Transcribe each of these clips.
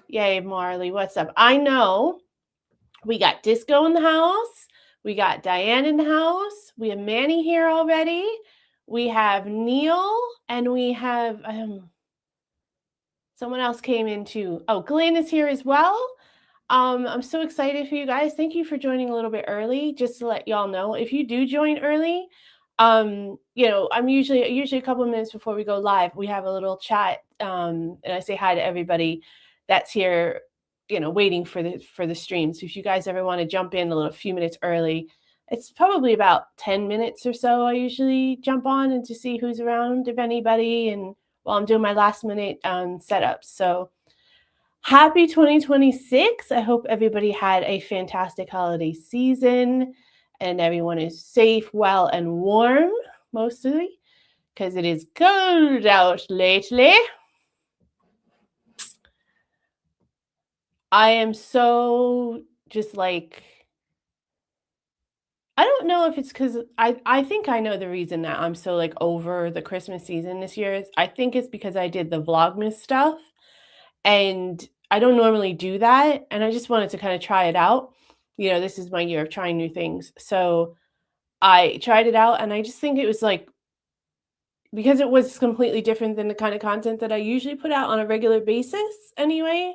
Yay, Marley, what's up? I know we got Disco in the house. We got Diane in the house. We have Manny here already. We have Neil, and we have someone else came in too. Oh, Glenn is here as well. I'm so excited for you guys. Thank you for joining a little bit early. Just to let y'all know, if you do join early, I'm usually a couple of minutes before we go live, we have a little chat, and I say hi to everybody that's here, waiting for the stream. So if you guys ever want to jump in a little few minutes early, it's probably about 10 minutes or so. I usually jump on and to see who's around, if anybody, and while I'm doing my last minute setup. So happy 2026. I hope everybody had a fantastic holiday season and everyone is safe, well, and warm, mostly, because it is cold out lately. I am so just like, I don't know if it's because I think I know the reason that I'm so like over the Christmas season this year is I think it's because I did the Vlogmas stuff and I don't normally do that, and I just wanted to kinda try it out. This is my year of trying new things. So, I tried it out, and I just think it was, like, because it was completely different than the kinda content that I usually put out on a regular basis anyway,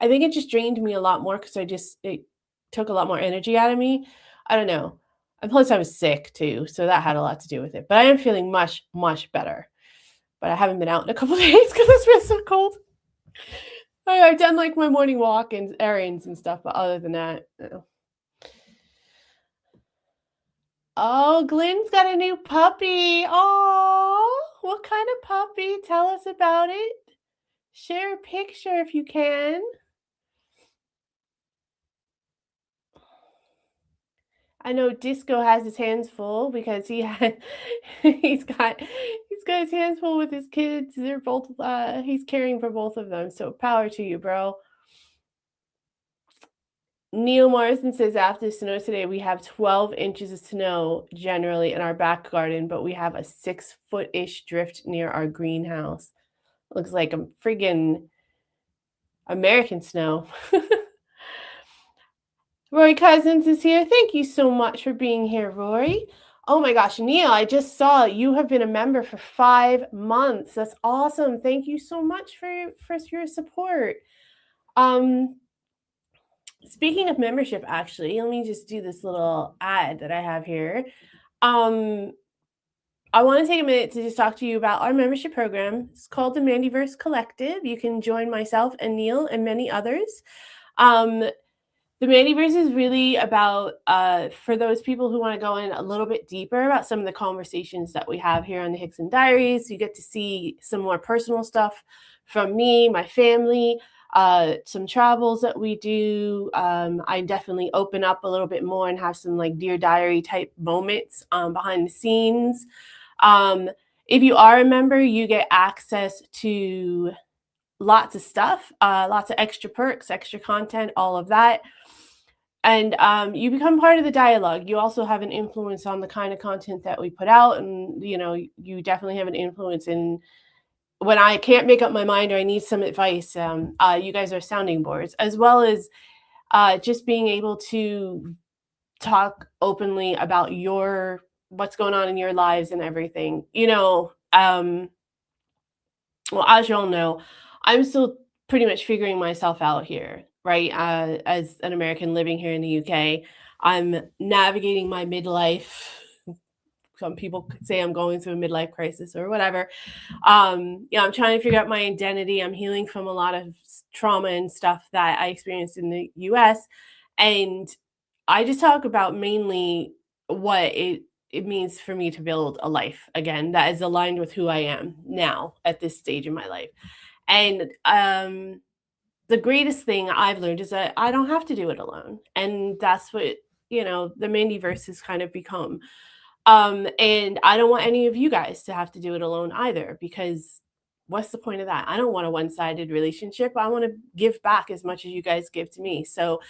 I think it just drained me a lot more because it took a lot more energy out of me. I don't know. And plus I was sick too, so that had a lot to do with it. But I am feeling much, much better. But I haven't been out in a couple days because it's been so cold. I've done like my morning walk and errands and stuff, but other than that, no. Oh, Glenn's got a new puppy. Oh, what kind of puppy? Tell us about it. Share a picture if you can. I know Disco has his hands full because he's got his hands full with his kids. They're both he's caring for both of them. So power to you, bro. Neil Morrison says after the snow today, we have 12 inches of snow generally in our back garden, but we have a 6-foot-ish drift near our greenhouse. Looks like a friggin' American snow. Rory Cousins is here. Thank you so much for being here, Rory. Oh my gosh, Neil, I just saw you have been a member for 5 months. That's awesome. Thank you so much for your support. Um, Speaking of membership, actually, let me just do this little ad that I have here. Um, I want to take a minute to just talk to you about our membership program. It's called the Mandyverse Collective. You can join myself and Neil and many others. Um, the Mandyverse is really about for those people who want to go in a little bit deeper about some of the conversations that we have here on the Hickson Diaries. You get to see some more personal stuff from me, my family, some travels that we do. I definitely open up a little bit more and have some like Dear Diary type moments behind the scenes. If you are a member, you get access to lots of stuff, lots of extra perks, extra content, all of that. And you become part of the dialogue. You also have an influence on the kind of content that we put out. And, you definitely have an influence in when I can't make up my mind or I need some advice. You guys are sounding boards, as well as just being able to talk openly about what's going on in your lives and everything. Well, as you all know, I'm still pretty much figuring myself out here, right? As an American living here in the UK, I'm navigating my midlife. Some people could say I'm going through a midlife crisis or whatever. I'm trying to figure out my identity. I'm healing from a lot of trauma and stuff that I experienced in the US. And I just talk about mainly what it means for me to build a life again that is aligned with who I am now at this stage in my life. And the greatest thing I've learned is that I don't have to do it alone. And that's what, the Mandyverse has kind of become. And I don't want any of you guys to have to do it alone either, because what's the point of that? I don't want a one-sided relationship. I want to give back as much as you guys give to me. So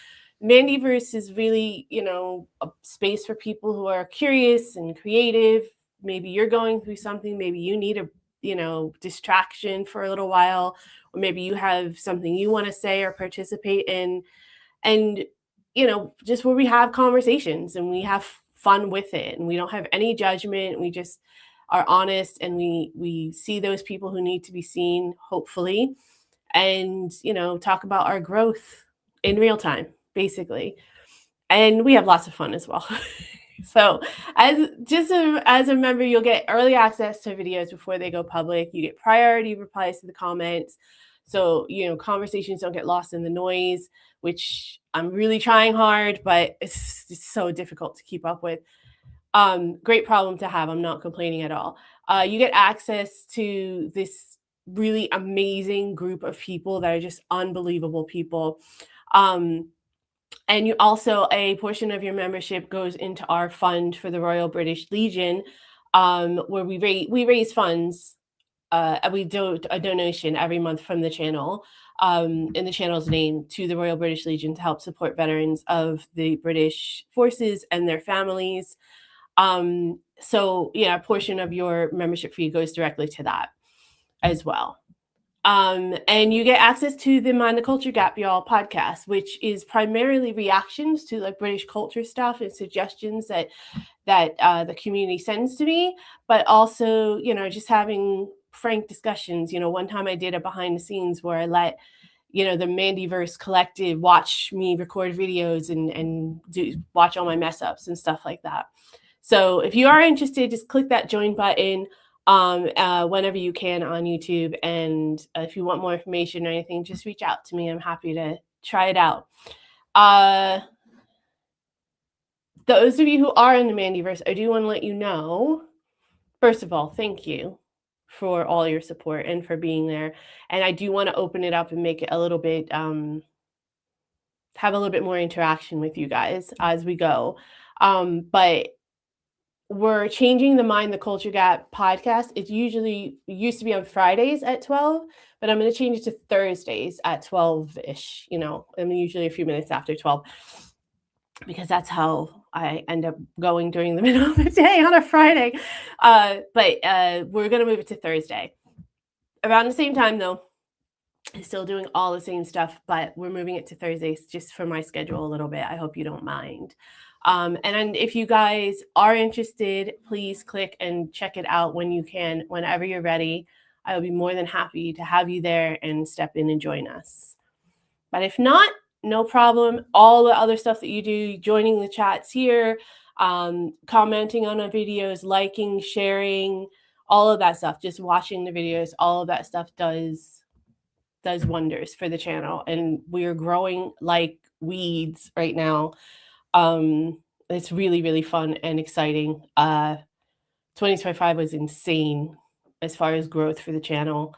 Mandyverse is really, a space for people who are curious and creative. Maybe you're going through something, maybe you need a, distraction for a little while, or maybe you have something you want to say or participate in. And just where we have conversations and we have fun with it, and we don't have any judgment. We just are honest, and we see those people who need to be seen, hopefully, and talk about our growth in real time, basically. And we have lots of fun as well. So as a member, you'll get early access to videos before they go public. You get priority replies to the comments. So, conversations don't get lost in the noise, which I'm really trying hard, but it's so difficult to keep up with. Great problem to have. I'm not complaining at all. You get access to this really amazing group of people that are just unbelievable people. And you also, a portion of your membership goes into our fund for the Royal British Legion, where we raise funds. We do a donation every month from the channel, in the channel's name, to the Royal British Legion to help support veterans of the British forces and their families. So yeah, a portion of your membership fee goes directly to that as well. And you get access to the Mind the Culture Gap, y'all podcast, which is primarily reactions to like British culture stuff and suggestions that the community sends to me, but also, just having frank discussions. One time I did a behind the scenes where I let, the Mandyverse collective watch me record videos and watch all my mess ups and stuff like that. So if you are interested, just click that join button whenever you can on YouTube. And if you want more information or anything, just reach out to me. I'm happy to try it out. Those of you who are in the Mandyverse, I do want to let you know, first of all, thank you for all your support and for being there. And I do want to open it up and make it a little bit, have a little bit more interaction with you guys as we go. But we're changing the Mind the Culture Gap podcast. It used to be on Fridays at 12, but I'm going to change it to Thursdays at 12-ish. I'm usually a few minutes after 12, because that's how I end up going during the middle of the day on a Friday. But we're going to move it to Thursday. Around the same time, though. I'm still doing all the same stuff, but we're moving it to Thursdays just for my schedule a little bit. I hope you don't mind. And if you guys are interested, please click and check it out when you can, whenever you're ready. I will be more than happy to have you there and step in and join us. But if not, no problem. All the other stuff that you do, joining the chats here, commenting on our videos, liking, sharing, all of that stuff, just watching the videos, all of that stuff does wonders for the channel. And we're growing like weeds right now. It's really, really fun and exciting. 2025 was insane as far as growth for the channel.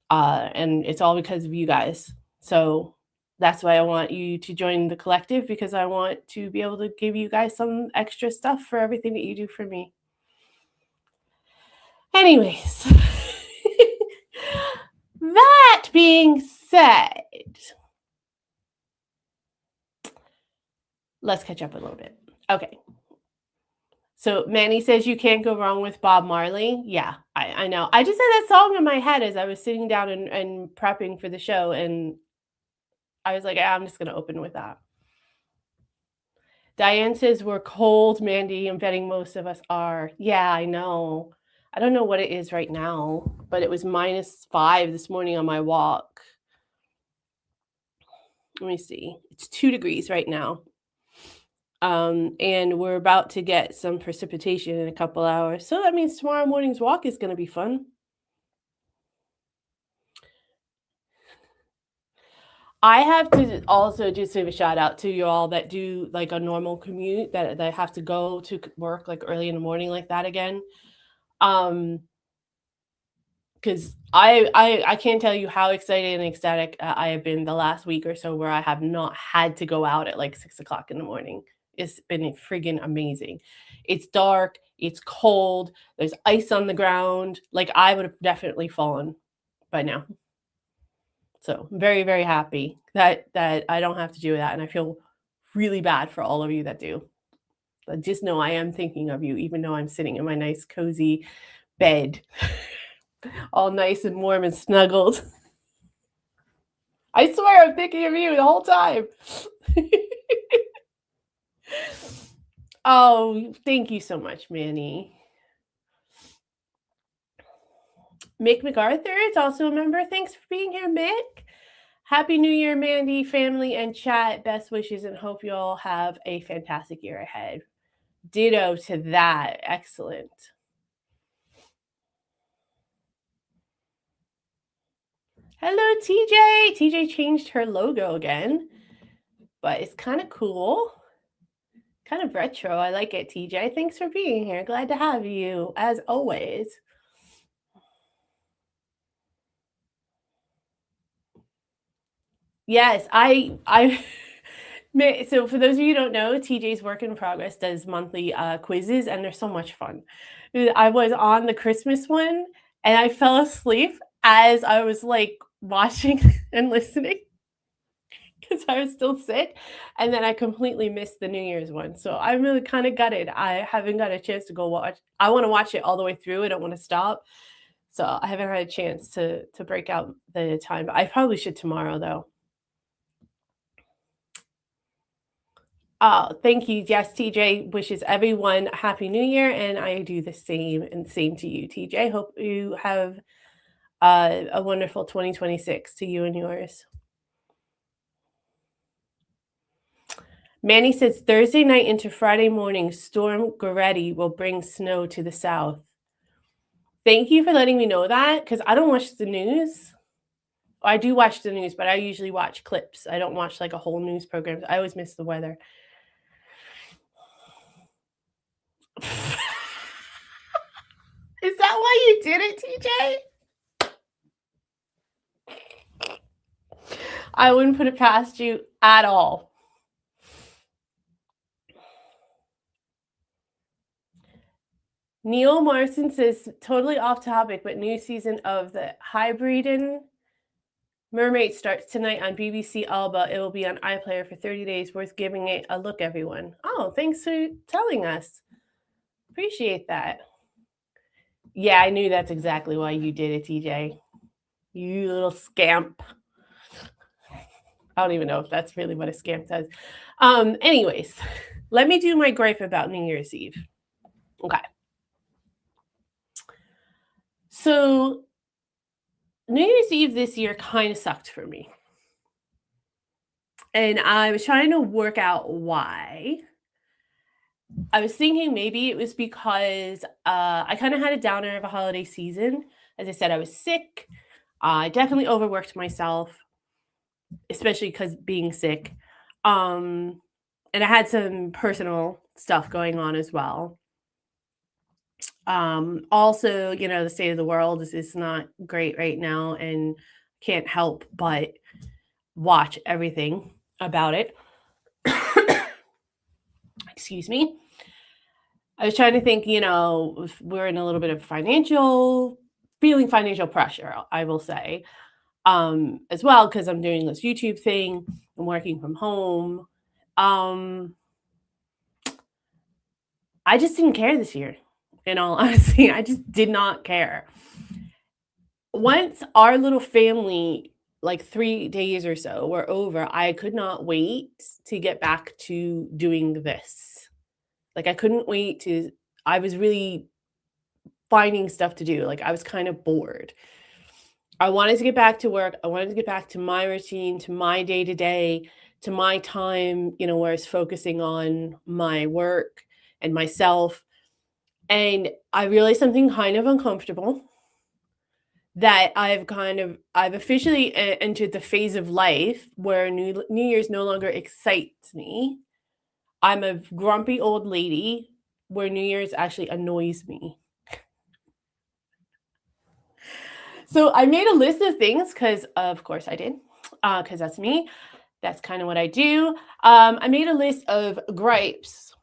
And it's all because of you guys. So that's why I want you to join the collective, because I want to be able to give you guys some extra stuff for everything that you do for me. Anyways, that being said, let's catch up a little bit. Okay. So Manny says you can't go wrong with Bob Marley. Yeah, I know. I just had that song in my head as I was sitting down and prepping for the show, and I was like, I'm just going to open with that. Diane says we're cold, Mandy. I'm betting most of us are. Yeah, I know. I don't know what it is right now, but it was -5 this morning on my walk. Let me see. It's 2 degrees right now. And we're about to get some precipitation in a couple hours. So that means tomorrow morning's walk is going to be fun. I have to also just give a shout out to you all that do like a normal commute, that have to go to work like early in the morning like that again. Because I can't tell you how excited and ecstatic I have been the last week or so, where I have not had to go out at like 6 o'clock in the morning. It's been friggin' amazing. It's dark, it's cold, there's ice on the ground. Like, I would have definitely fallen by now. So I'm very, very happy that I don't have to do that, and I feel really bad for all of you that do. But just know I am thinking of you, even though I'm sitting in my nice cozy bed, all nice and warm and snuggled. I swear I'm thinking of you the whole time. Oh, thank you so much, Manny. Mick MacArthur is also a member. Thanks for being here, Mick. Happy New Year, Mandy, family, and chat. Best wishes, and hope you all have a fantastic year ahead. Ditto to that. Excellent. Hello, TJ. TJ changed her logo again, but it's kind of cool. Kind of retro. I like it, TJ. Thanks for being here. Glad to have you, as always. Yes, so for those of you who don't know, TJ's Work in Progress does monthly quizzes, and they're so much fun. I was on the Christmas one, and I fell asleep as I was like watching and listening because I was still sick, and then I completely missed the New Year's one. So I'm really kind of gutted. I haven't got a chance to go watch. I want to watch it all the way through. I don't want to stop. So I haven't had a chance to break out the time. But I probably should tomorrow though. Oh, thank you. Yes, TJ wishes everyone a happy new year, and I do the same, and same to you, TJ. Hope you have a wonderful 2026 to you and yours. Manny says Thursday night into Friday morning, Storm Goretti will bring snow to the south. Thank you for letting me know that, because I don't watch the news. I do watch the news, but I usually watch clips. I don't watch like a whole news program. I always miss the weather. Is that why you did it, TJ? I wouldn't put it past you at all. Neil Marson says, totally off topic, but new season of the Hebridean Mermaid starts tonight on BBC Alba. It will be on iPlayer for 30 days. Worth giving it a look, everyone. Oh, thanks for telling us. Appreciate that. Yeah, I knew that's exactly why you did it, TJ. You little scamp. I don't even know if that's really what a scamp does. Anyways, let me do my gripe about New Year's Eve. Okay. So New Year's Eve this year kind of sucked for me. And I was trying to work out why. I was thinking maybe it was because I kind of had a downer of a holiday season. As I said, I was sick. I definitely overworked myself, especially because being sick. And I had some personal stuff going on as well. Also, the state of the world is not great right now, and can't help but watch everything about it. Excuse me. I was trying to think, if we're in a little bit of financial pressure, I will say, as well, because I'm doing this YouTube thing. I'm working from home. I just didn't care this year. In all honesty, I just did not care. Once our little family, like 3 days or so, were over, I could not wait to get back to doing this. Like, I couldn't wait I was really finding stuff to do. Like, I was kind of bored. I wanted to get back to work. I wanted to get back to my routine, to my day-to-day, to my time, where I was focusing on my work and myself. And I realized something kind of uncomfortable, that I've officially entered the phase of life where New Year's no longer excites me. I'm a grumpy old lady where New Year's actually annoys me. So I made a list of things, because of course I did, because that's me. That's kind of what I do. I made a list of gripes,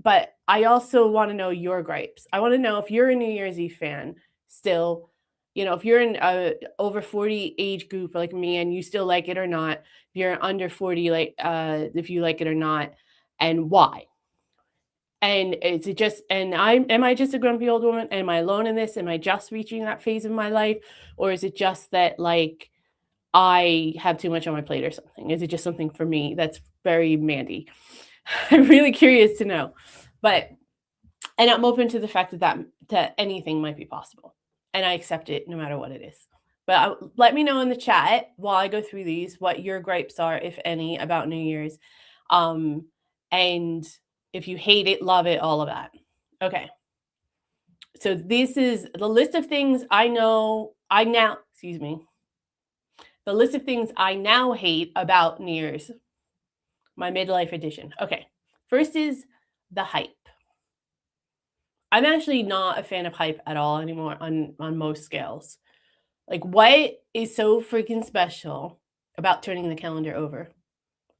but I also want to know your gripes. I want to know if you're a New Year's Eve fan still, if you're in a over 40 age group like me and you still like it or not, if you're under 40, like if you like it or not, and why. And is it just, and am I just a grumpy old woman? Am I alone in this? Am I just reaching that phase of my life? Or is it just that like I have too much on my plate or something? Is it just something for me that's very Mandy? I'm really curious to know. And I'm open to the fact that anything might be possible. And I accept it no matter what it is. But let me know in the chat while I go through these what your gripes are, if any, about New Year's. And if you hate it, love it, all of that. Okay. So this is the list of things the list of things I now hate about New Year's, my midlife edition. Okay. First is the hype. I'm actually not a fan of hype at all anymore on most scales. Like, what is so freaking special about turning the calendar over?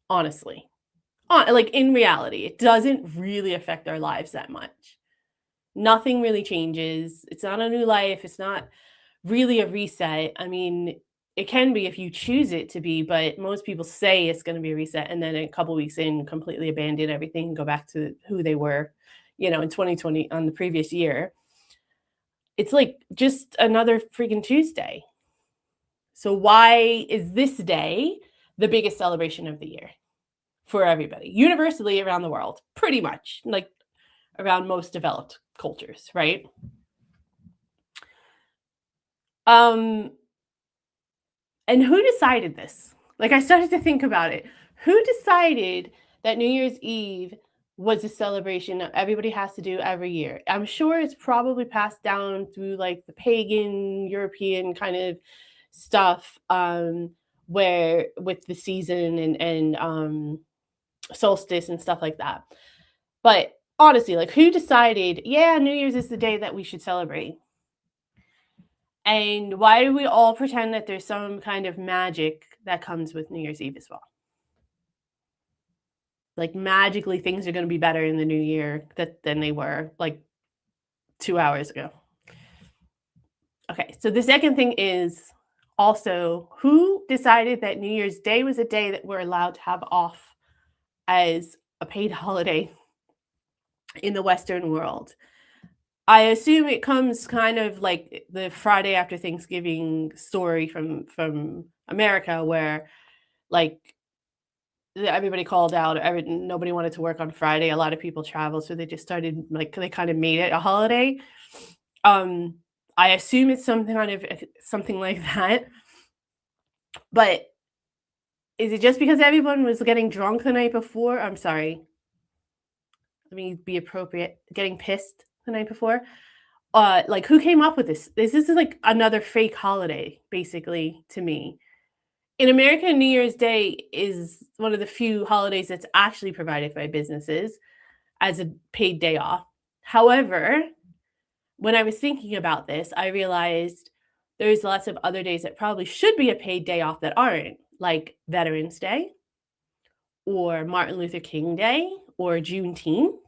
Honestly. Like, in reality, it doesn't really affect our lives that much. Nothing really changes. It's not a new life. It's not really a reset. I mean, it can be if you choose it to be, but most people say it's going to be a reset and then a couple weeks in completely abandon everything and go back to who they were, in 2020 on the previous year. It's like just another freaking Tuesday. So why is this day the biggest celebration of the year for everybody, universally around the world, pretty much, like around most developed cultures, right? And who decided this? Like, I started to think about it. Who decided that New Year's Eve was a celebration that everybody has to do every year? I'm sure it's probably passed down through like the pagan European kind of stuff, where with the season and solstice and stuff like that. But honestly, like, who decided, yeah, New Year's is the day that we should celebrate? And why do we all pretend that there's some kind of magic that comes with New Year's Eve as well? Like, magically things are going to be better in the new year than they were like 2 hours ago. Okay, so the second thing is also, who decided that New Year's Day was a day that we're allowed to have off as a paid holiday in the Western world? I assume it comes kind of like the Friday after Thanksgiving story from America, where like everybody called out, nobody wanted to work on Friday. A lot of people traveled, so they just started, like, they kind of made it a holiday. I assume it's something like that. But is it just because everyone was getting drunk the night before? I'm sorry. Let me be appropriate. Getting pissed the night before. Like, who came up with this? This is like another fake holiday, basically, to me. In America, New Year's Day is one of the few holidays that's actually provided by businesses as a paid day off. However, when I was thinking about this, I realized there's lots of other days that probably should be a paid day off that aren't, like Veterans Day or Martin Luther King Day or Juneteenth.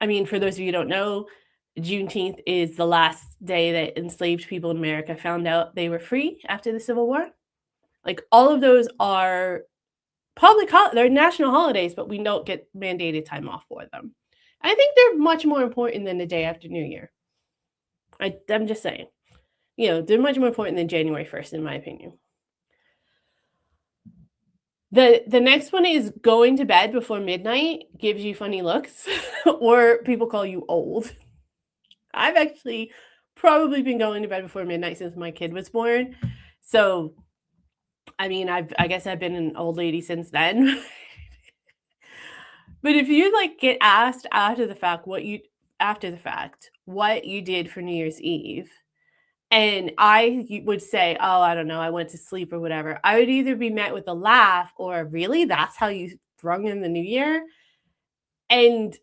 I mean, for those of you who don't know, Juneteenth is the last day that enslaved people in America found out they were free after the Civil War. Like, all of those are they're national holidays, but we don't get mandated time off for them. I think they're much more important than the day after New Year. I'm just saying, they're much more important than January 1st, in my opinion. The next one is going to bed before midnight gives you funny looks, or people call you old. I've actually probably been going to bed before midnight since my kid was born. So, I mean, I guess I've been an old lady since then. But if you like get asked after the fact what you did for New Year's Eve, and I would say, oh, I don't know, I went to sleep or whatever, I would either be met with a laugh or, really, that's how you brung in the new year? And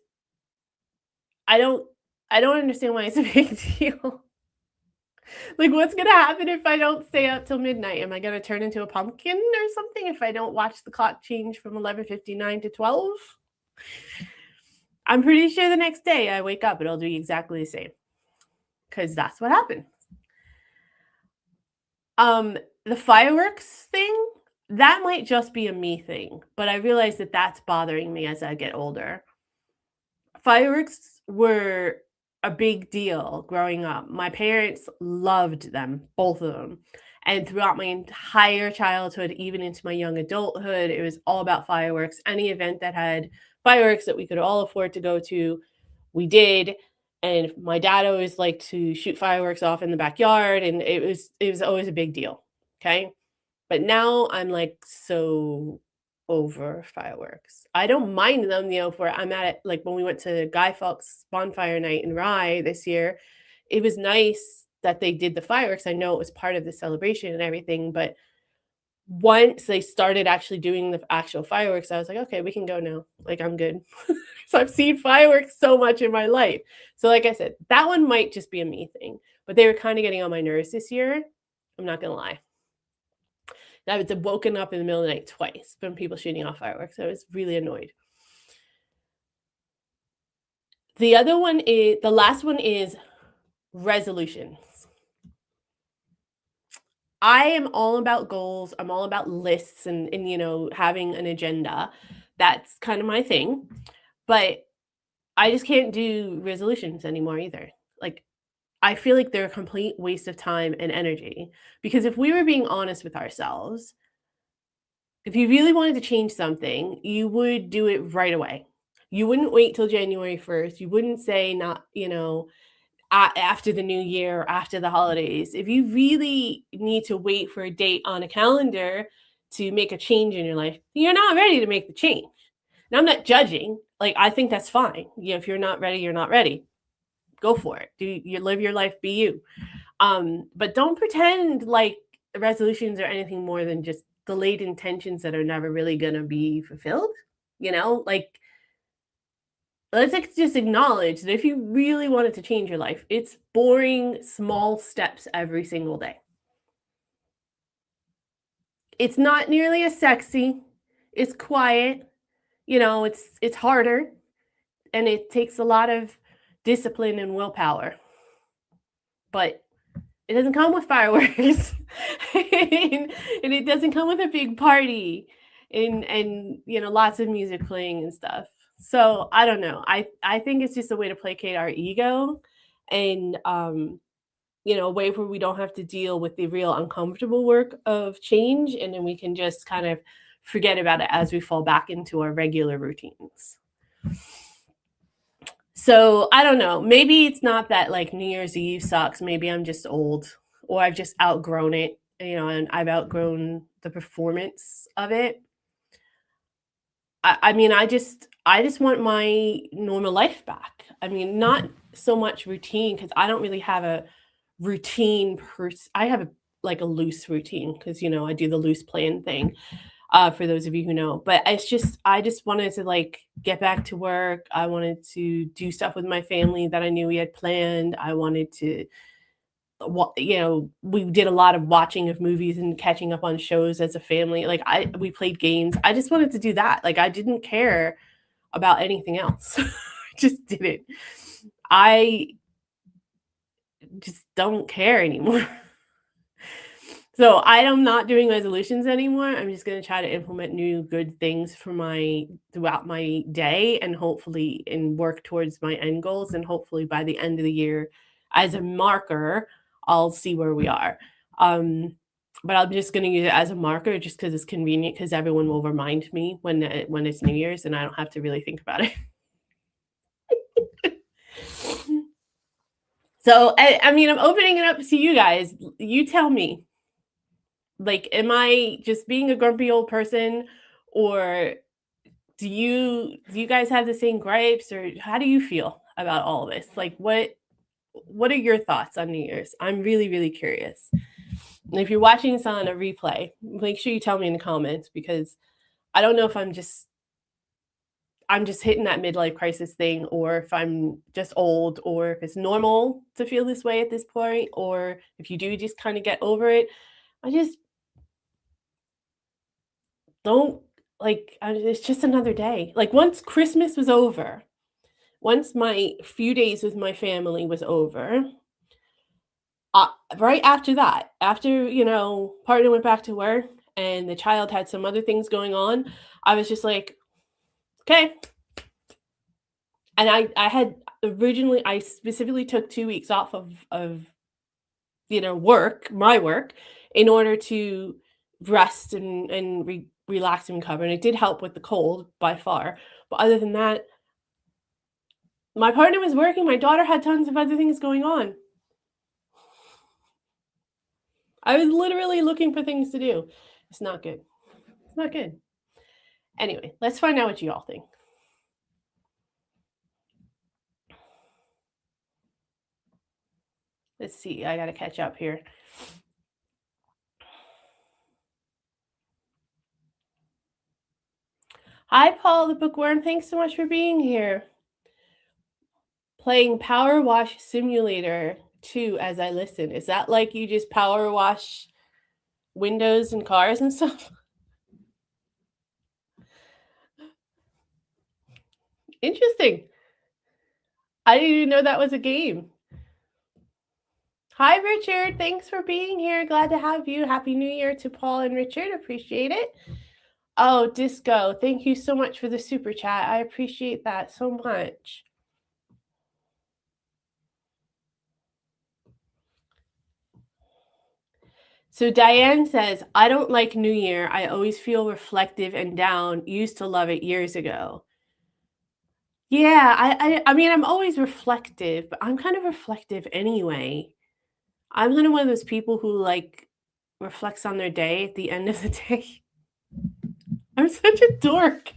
I don't understand why it's a big deal. Like, what's gonna happen if I don't stay up till midnight? Am I gonna turn into a pumpkin or something if I don't watch the clock change from 11:59 to 12? I'm pretty sure the next day I wake up, it'll be exactly the same, because that's what happened. The fireworks thing, that might just be a me thing, but I realize that that's bothering me as I get older. Fireworks were a big deal growing up. My parents loved them, both of them. And throughout my entire childhood, even into my young adulthood, it was all about fireworks. Any event that had fireworks that we could all afford to go to, we did. And my dad always liked to shoot fireworks off in the backyard, and it was always a big deal. Okay. But now I'm like so over fireworks. I don't mind them, for I'm at it, like when we went to Guy Fawkes bonfire night in Rye this year, it was nice that they did the fireworks. I know it was part of the celebration and everything, but once they started actually doing the actual fireworks, I was like, okay, we can go now. Like, I'm good. So I've seen fireworks so much in my life. So, like I said, that one might just be a me thing, but they were kind of getting on my nerves this year. I'm not gonna lie. I was woken up in the middle of the night twice from people shooting off fireworks. I was really annoyed. The last one is resolutions. I am all about goals. I'm all about lists and having an agenda. That's kind of my thing. But I just can't do resolutions anymore either. Like, I feel like they're a complete waste of time and energy, because if we were being honest with ourselves, if you really wanted to change something, you would do it right away. You wouldn't wait till January 1st. You wouldn't say not, after the new year or after the holidays. If you really need to wait for a date on a calendar to make a change in your life, you're not ready to make the change. Now, I'm not judging. Like, I think that's fine. If you're not ready, you're not ready. Go for it. Do you live your life, be you. But don't pretend like resolutions are anything more than just delayed intentions that are never really going to be fulfilled. Like, let's just acknowledge that if you really wanted to change your life, it's boring small steps every single day. It's not nearly as sexy. It's quiet. It's harder, and it takes a lot of discipline and willpower. But it doesn't come with fireworks. and it doesn't come with a big party and lots of music playing and stuff. So I don't know. I think it's just a way to placate our ego, and a way where we don't have to deal with the real uncomfortable work of change, and then we can just kind of forget about it as we fall back into our regular routines. So I don't know. Maybe it's not that like New Year's Eve sucks. Maybe I'm just old, or I've just outgrown it, and I've outgrown the performance of it. I mean, I just want my normal life back. I mean, not so much routine, because I don't really have a routine I have like a loose routine, because I do the loose plan thing. For those of you who know, but I just wanted to like get back to work. I wanted to do stuff with my family that I knew we had planned. I wanted to, we did a lot of watching of movies and catching up on shows as a family. Like, we played games. I just wanted to do that. Like, I didn't care about anything else. I just didn't. I just don't care anymore. So I am not doing resolutions anymore. I'm just going to try to implement new good things throughout my day, and hopefully work towards my end goals. And hopefully by the end of the year, as a marker, I'll see where we are. But I'm just going to use it as a marker just because it's convenient, because everyone will remind me when it's New Year's, and I don't have to really think about it. So, I mean, I'm opening it up to you guys. You tell me. Like, am I just being a grumpy old person, or do you guys have the same gripes, or how do you feel about all of this? Like, what are your thoughts on New Year's? I'm really, really curious. And if you're watching this on a replay, make sure you tell me in the comments, because I don't know if I'm just I'm just hitting that midlife crisis thing, or if I'm just old, or if it's normal to feel this way at this point, or if you do just kind of get over it. I just don't it's just another day. Like once Christmas was over, once my few days with my family was over, right after that, after, partner went back to work and the child had some other things going on, I was just like, okay. And I had originally, I specifically took 2 weeks off of my work, in order to rest and relax and recover. And it did help with the cold by far. But other than that, my partner was working. My daughter had tons of other things going on. I was literally looking for things to do. It's not good. It's not good. Anyway, let's find out what you all think. Let's see. I got to catch up here. Hi, Paul the Bookworm. Thanks so much for being here. Playing Power Wash Simulator 2 as I listen. Is that like you just power wash windows and cars and stuff? Interesting. I didn't even know that was a game. Hi, Richard. Thanks for being here. Glad to have you. Happy New Year to Paul and Richard. Appreciate it. Oh, Disco. Thank you so much for the super chat. I appreciate that so much. So Diane says, I don't like New Year. I always feel reflective and down. Used to love it years ago. Yeah, I mean, I'm always reflective, but I'm kind of reflective anyway. I'm kind of one of those people who reflects on their day at the end of the day. I'm such a dork.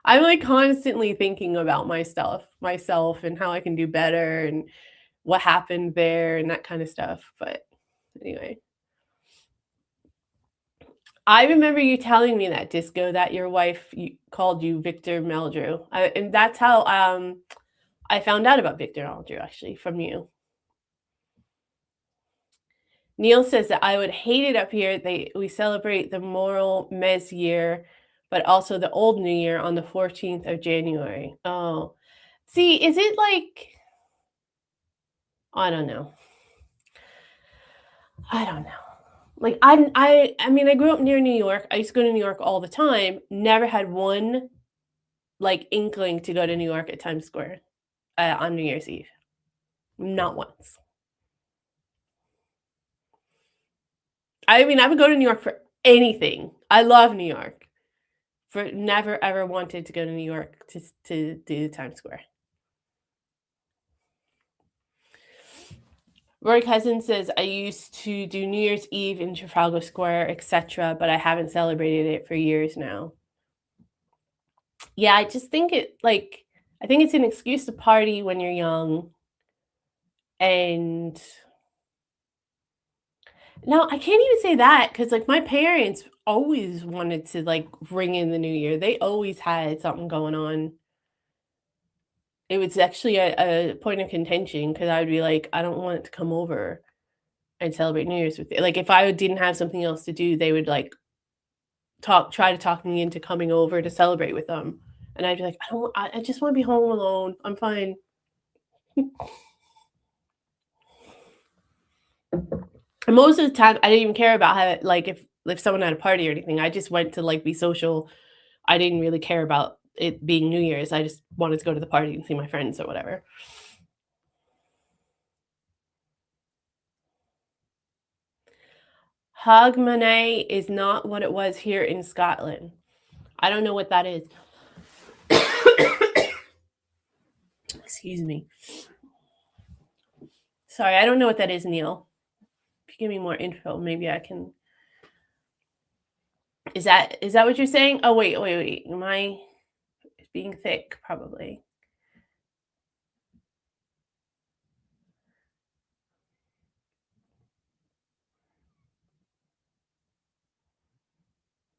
I'm constantly thinking about myself and how I can do better and what happened there and that kind of stuff. But anyway, I remember you telling me that, Disco, that your wife called you Victor Meldrew. And that's how I found out about Victor Meldrew, actually, from you. Neil says that I would hate it up here. We celebrate the Moral Mez year, but also the Old New Year on the 14th of January. Oh, see, is it I don't know. I don't know. I mean, I grew up near New York. I used to go to New York all the time. Never had one inkling to go to New York at Times Square on New Year's Eve. Not once. I mean, I would go to New York for anything. I love New York. Never ever wanted to go to New York to do Times Square. Roy Cousin says, I used to do New Year's Eve in Trafalgar Square, etc., but I haven't celebrated it for years now. Yeah, I just think I think it's an excuse to party when you're young. And no, I can't even say that, because my parents always wanted to bring in the new year. They always had something going on. It was actually a point of contention, because I would be like, I don't want it to come over and celebrate New Year's with you. If I didn't have something else to do, they would try to talk me into coming over to celebrate with them. And I'd be like, I just want to be home alone. I'm fine. And most of the time, I didn't even care about how if someone had a party or anything. I just went to be social. I didn't really care about it being New Year's. I just wanted to go to the party and see my friends or whatever. Hogmanay is not what it was here in Scotland. I don't know what that is. Excuse me. Sorry, I don't know what that is, Neil. If you give me more info, maybe I can. Is that what you're saying? Oh, wait. Am I being thick? Probably.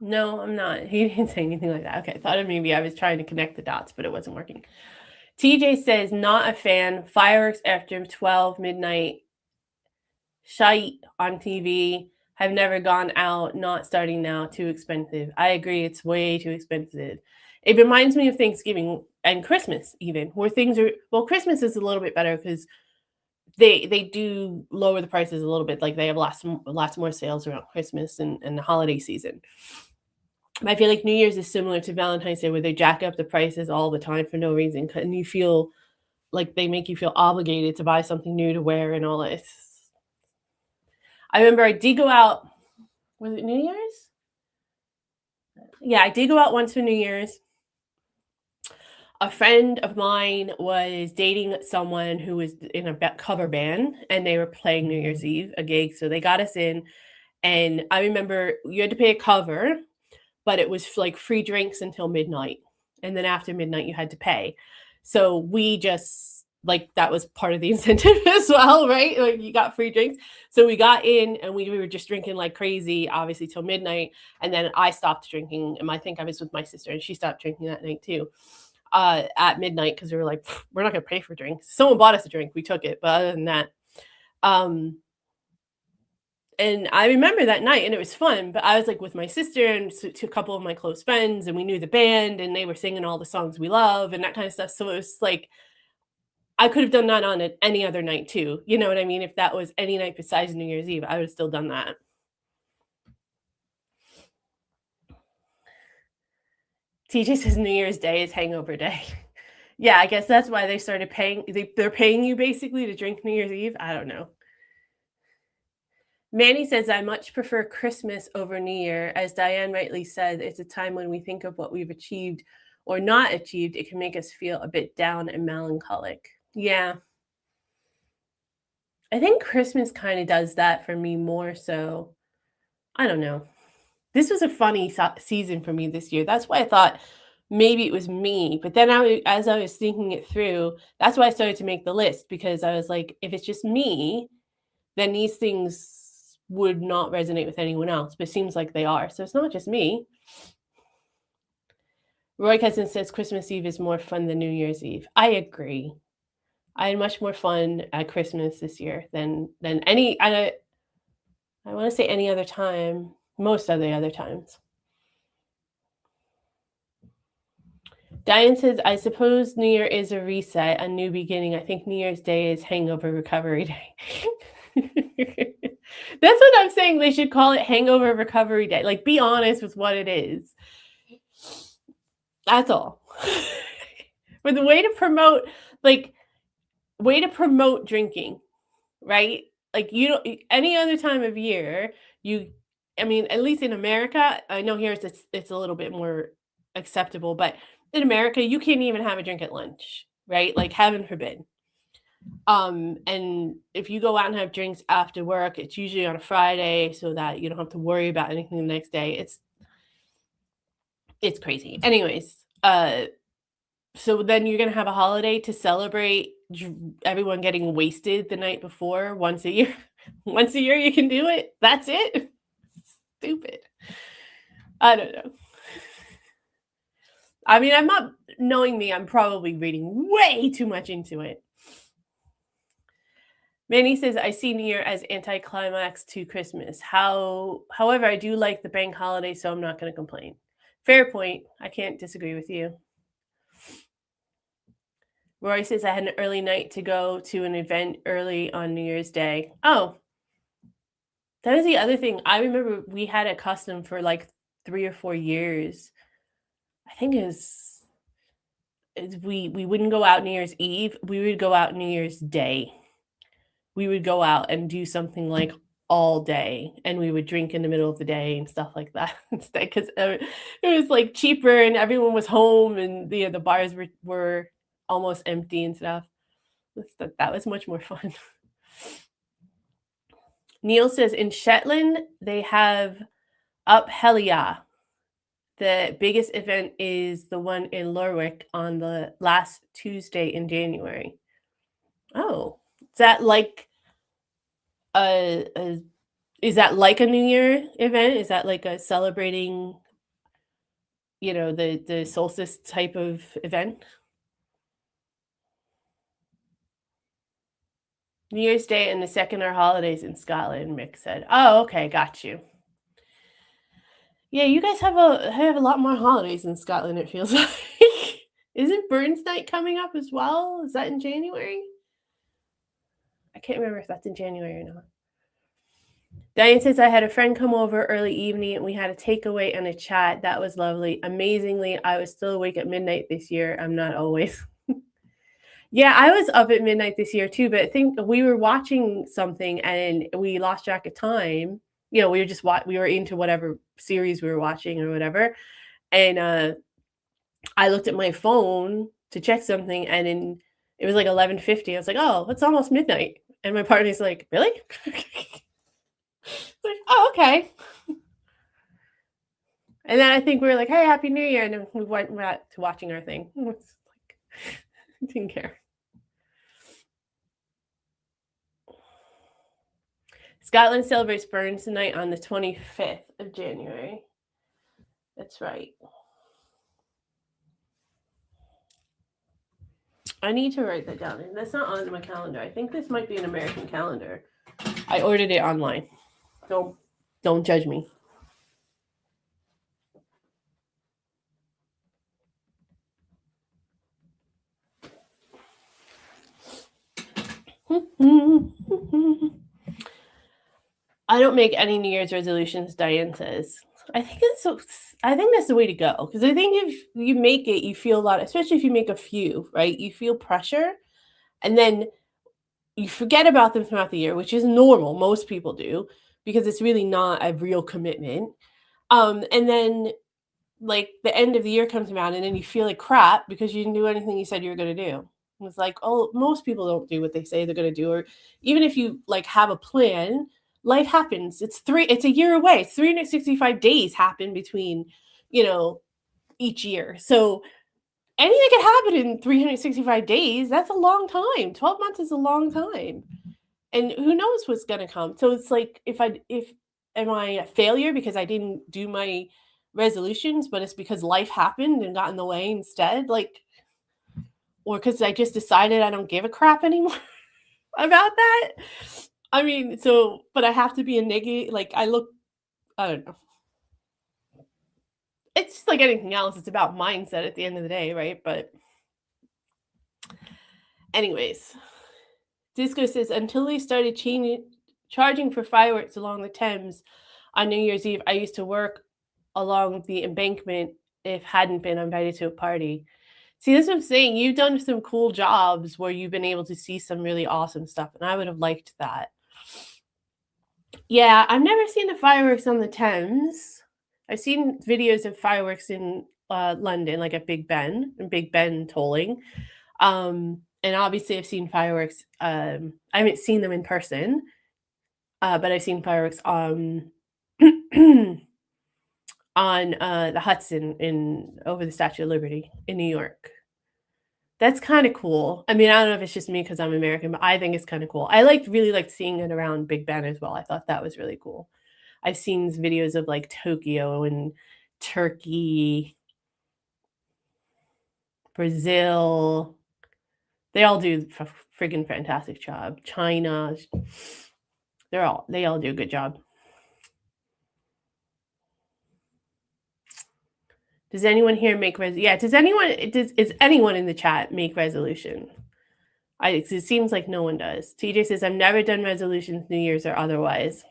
No, I'm not. He didn't say anything like that. Okay, I thought maybe I was trying to connect the dots, but it wasn't working. TJ says, not a fan. Fireworks after 12 midnight. Shite on TV. Have never gone out. Not starting now. Too expensive. I agree. It's way too expensive. It reminds me of Thanksgiving and Christmas, even where things are. Well, Christmas is a little bit better because they do lower the prices a little bit. Like they have lots more sales around Christmas and the holiday season. I feel like New Year's is similar to Valentine's Day, where they jack up the prices all the time for no reason, and you feel like they make you feel obligated to buy something new to wear and all this. I remember I did go out. Was it New Year's? Yeah, I did go out once for New Year's. A friend of mine was dating someone who was in a cover band, and they were playing New Year's Eve, a gig. So they got us in, and I remember you had to pay a cover, but it was like free drinks until midnight. And then after midnight, you had to pay. So we just, like, that was part of the incentive as well, right? Like, you got free drinks. So we got in and we were just drinking like crazy, obviously, till midnight. And then I stopped drinking. And I think I was with my sister, and she stopped drinking that night too, at midnight, because we were like, we're not going to pay for drinks. Someone bought us a drink. We took it. But other than that, and I remember that night, and it was fun, but I was like with my sister and to a couple of my close friends, and we knew the band, and they were singing all the songs we love and that kind of stuff. So it was like, I could have done that on any other night too. You know what I mean? If that was any night besides New Year's Eve, I would have still done that. TJ says New Year's Day is hangover day. Yeah, I guess that's why they started paying. They're paying you basically to drink New Year's Eve. I don't know. Manny says, I much prefer Christmas over New Year. As Diane rightly said, it's a time when we think of what we've achieved or not achieved. It can make us feel a bit down and melancholic. Yeah. I think Christmas kind of does that for me more so. I don't know. This was a funny season for me this year. That's why I thought maybe it was me. But then as I was thinking it through, that's why I started to make the list, because I was like, if it's just me, then these things would not resonate with anyone else, but it seems like they are. So it's not just me. Roy Cousin says Christmas Eve is more fun than New Year's Eve. I agree. I had much more fun at Christmas this year than any, I want to say any other time, most of the other times. Diane says, I suppose New Year is a reset, a new beginning. I think New Year's Day is hangover recovery day. That's what I'm saying. They should call it hangover recovery day. Like, be honest with what it is. That's all. But the way to promote drinking, right? Like, you don't, any other time of year, I mean, at least in America, I know here it's a little bit more acceptable, but in America, you can't even have a drink at lunch, right? Like, heaven forbid. And if you go out and have drinks after work, it's usually on a Friday so that you don't have to worry about anything the next day. It's crazy. Anyways, so then you're gonna have a holiday to celebrate everyone getting wasted the night before once a year. Once a year you can do it. That's it. Stupid. I don't know. I mean, I'm not, knowing me, I'm probably reading way too much into it. Manny says, I see New Year as anticlimax to Christmas. However, I do like the bank holiday, so I'm not going to complain. Fair point. I can't disagree with you. Roy says, I had an early night to go to an event early on New Year's Day. Oh, that was the other thing. I remember we had a custom for like 3 or 4 years. I think we wouldn't go out New Year's Eve. We would go out New Year's Day. We would go out and do something like all day, and we would drink in the middle of the day and stuff like that instead, because it was like cheaper and everyone was home, and the bars were almost empty and stuff. That was much more fun. Neil says, in Shetland they have Up Helia. The biggest event is the one in Lerwick on the last Tuesday in January. Oh, is that like is that like a New Year event? Is that like a celebrating the solstice type of event. New Year's Day and the second are holidays in Scotland, Mick said. Oh, okay, got you. Yeah, you guys have a lot more holidays in Scotland, it feels like. Isn't Burns Night coming up as well? Is that in January? I can't remember if that's in January or not. Diane says, I had a friend come over early evening and we had a takeaway and a chat. That was lovely. Amazingly, I was still awake at midnight this year. I'm not always. Yeah, I was up at midnight this year too, but I think we were watching something and we lost track of time. We were just we were into whatever series we were watching or whatever. And I looked at my phone to check something and it was like 11:50. I was like, "Oh, it's almost midnight." And my partner's like, "Really?" Like, "Oh, okay." And then I think we were like, "Hey, Happy New Year." And then we went back to watching our thing. It's like, didn't care. Scotland celebrates Burns Night on the 25th of January. That's right. I need to write that down. That's not on my calendar. I think this might be an American calendar. I ordered it online. Don't judge me. I don't make any New Year's resolutions, Diane says. I think that's the way to go, because I think if you make it, you feel a lot, especially if you make a few, right? You feel pressure, and then you forget about them throughout the year, which is normal. Most people do, because it's really not a real commitment. And then like the end of the year comes around and then you feel like crap because you didn't do anything you said you were going to do. It's like, oh, most people don't do what they say they're going to do. Or even if you like have a plan, life happens. It's a year away. 365 days happen between, each year. So anything can happen in 365 days. That's a long time. 12 months is a long time. And who knows what's going to come. So it's like, am I a failure because I didn't do my resolutions, but it's because life happened and got in the way instead, or because I just decided I don't give a crap anymore about that. I mean, but I have to be a negative. I don't know. It's just like anything else. It's about mindset at the end of the day, right? But anyways, Disco says, until they started charging for fireworks along the Thames on New Year's Eve, I used to work along the embankment if hadn't been invited to a party. See, that's what I'm saying. You've done some cool jobs where you've been able to see some really awesome stuff, and I would have liked that. Yeah, I've never seen the fireworks on the Thames. I've seen videos of fireworks in London, like at Big Ben, and Big Ben tolling. And obviously, I've seen fireworks. I haven't seen them in person, but I've seen fireworks on the Hudson over the Statue of Liberty in New York. That's kind of cool. I mean, I don't know if it's just me because I'm American, but I think it's kind of cool. I really liked seeing it around Big Ben as well. I thought that was really cool. I've seen videos of like Tokyo and Turkey, Brazil. They all do a friggin' fantastic job. China, they all do a good job. Does anyone here make yeah? Is anyone in the chat make resolution? It seems like no one does. TJ says, I've never done resolutions, New Year's or otherwise.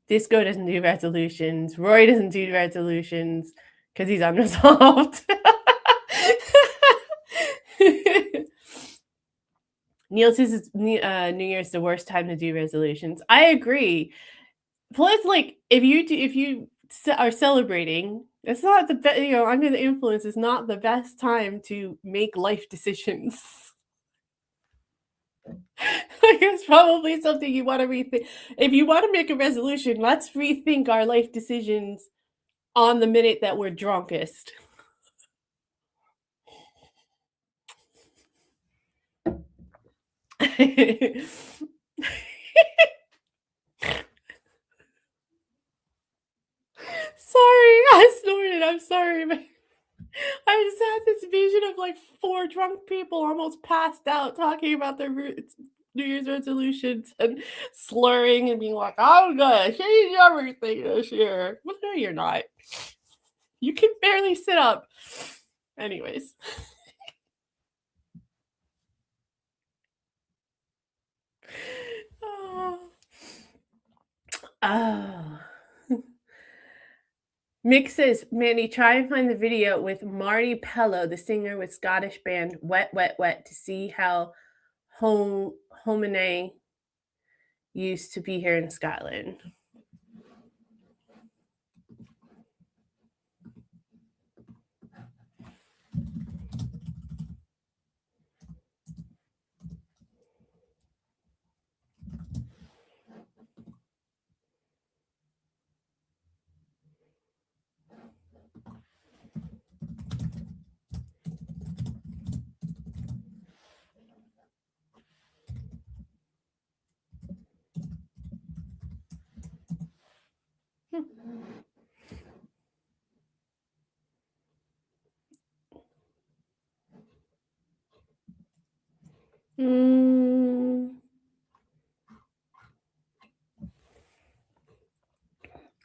Disco doesn't do resolutions. Roy doesn't do resolutions because he's unresolved. Neil says New Year's the worst time to do resolutions. I agree. Plus, if you are celebrating, it's not the best. Under the influence is not the best time to make life decisions. It's probably something you want to rethink. If you want to make a resolution, let's rethink our life decisions on the minute that we're drunkest. Sorry, I snorted. I'm sorry. this vision of like 4 drunk people almost passed out talking about their New Year's resolutions and slurring and being like, I'm gonna change everything this year. Well, no, you're not. You can barely sit up. Anyways. Oh. Mick says, Mandy, try and find the video with Marty Pello, the singer with Scottish band Wet Wet Wet, to see how Homine used to be here in Scotland.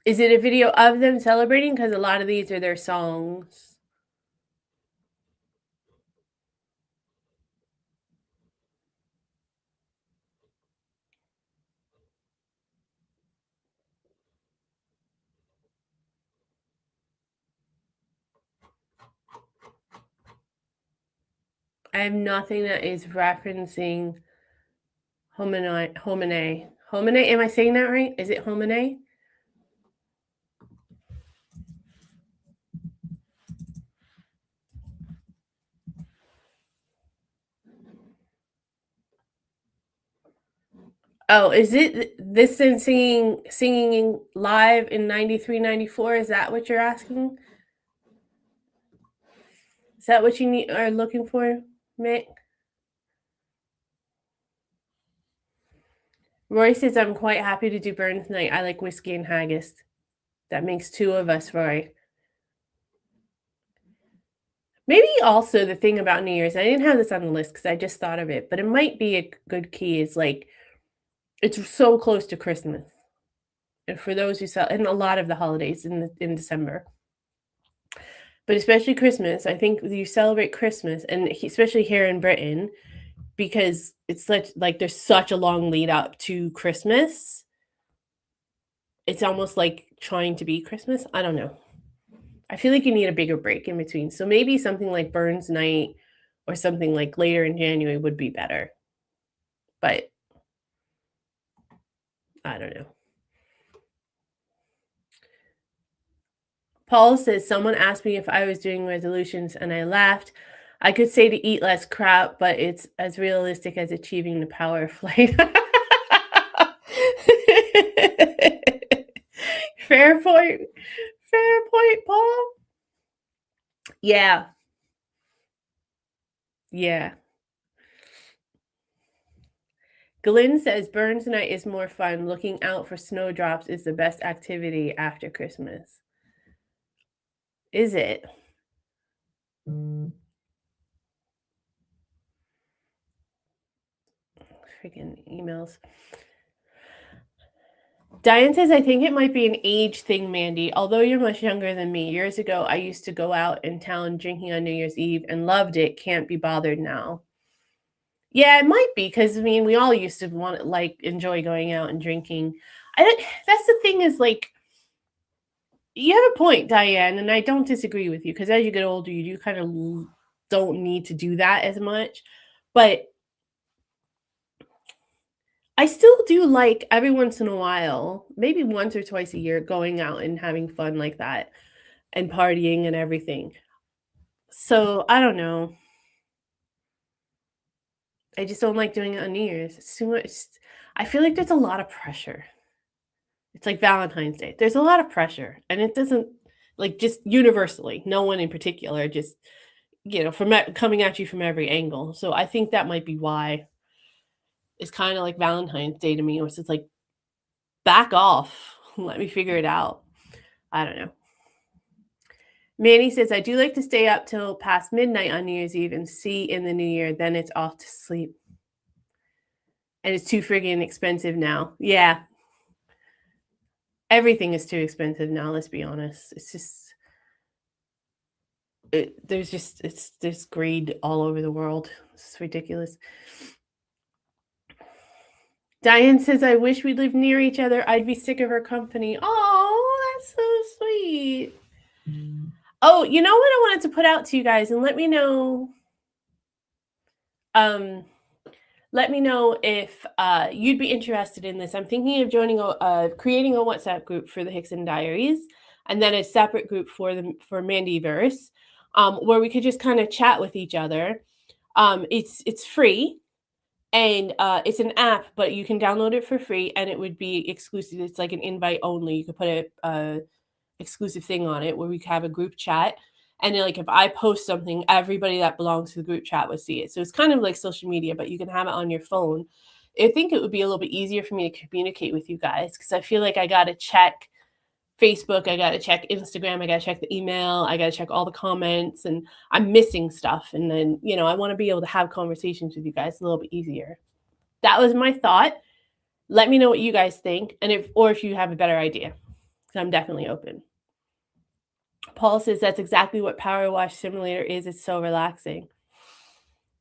Is it a video of them celebrating? Because a lot of these are their songs. I have nothing that is referencing Homine. Am I saying that right? Is it Homine? Oh, is it this in singing live in 93, 94? Is that what you're asking? Is that what you are looking for, Mick? Roy says, I'm quite happy to do Burns Night. I like whiskey and haggis. That makes 2 of us, Roy. Maybe also the thing about New Year's, I didn't have this on the list because I just thought of it, but it might be a good key, is like, it's so close to Christmas. And for those who and a lot of the holidays in December, but especially Christmas, I think you celebrate Christmas, and especially here in Britain, because it's like there's such a long lead up to Christmas. It's almost like trying to be Christmas. I don't know. I feel like you need a bigger break in between. So maybe something like Burns Night or something like later in January would be better. But I don't know. Paul says, someone asked me if I was doing resolutions and I laughed. I could say to eat less crap, but it's as realistic as achieving the power of flight. Fair point. Fair point, Paul. Yeah. Yeah. Glenn says Burns Night is more fun. Looking out for snowdrops is the best activity after Christmas. Is it? Freaking emails. Diane says, I think it might be an age thing, Mandy. Although you're much younger than me, years ago, I used to go out in town drinking on New Year's Eve and loved it. Can't be bothered now. Yeah, it might be, because I mean, we all used to want enjoy going out and drinking. That's the thing, is like, you have a point, Diane, and I don't disagree with you, because as you get older, you do kind of don't need to do that as much. But I still do like every once in a while, maybe once or twice a year, going out and having fun like that and partying and everything. So I don't know. I just don't like doing it on New Year's. It's too much. I feel like there's a lot of pressure. It's like Valentine's Day. There's a lot of pressure, and it doesn't, like, just universally, no one in particular, just, from coming at you from every angle. So I think that might be why it's kind of like Valentine's Day to me, which is like, back off. Let me figure it out. I don't know. Manny says, I do like to stay up till past midnight on New Year's Eve and see in the new year. Then it's off to sleep. And it's too friggin' expensive now. Yeah. Everything is too expensive now, let's be honest. It's just, there's greed all over the world. It's ridiculous. Diane says, I wish we lived near each other. I'd be sick of her company. Oh, that's so sweet. Oh, you know what I wanted to put out to you guys, and let me know if you'd be interested in this. I'm thinking of creating a WhatsApp group for the Hickson Diaries, and then a separate group for Mandyverse, where we could just kind of chat with each other. It's free, and it's an app, but you can download it for free, and it would be exclusive. It's like an invite only. You could put a exclusive thing on it where we could have a group chat. And then, like, if I post something, everybody that belongs to the group chat would see it. So it's kind of like social media, but you can have it on your phone. I think it would be a little bit easier for me to communicate with you guys, because I feel like I got to check Facebook, I got to check Instagram, I got to check the email, I got to check all the comments, and I'm missing stuff. And then, I want to be able to have conversations with you guys a little bit easier. That was my thought. Let me know what you guys think, and if you have a better idea, because I'm definitely open. Paul says that's exactly what Power Wash Simulator is. It's so relaxing.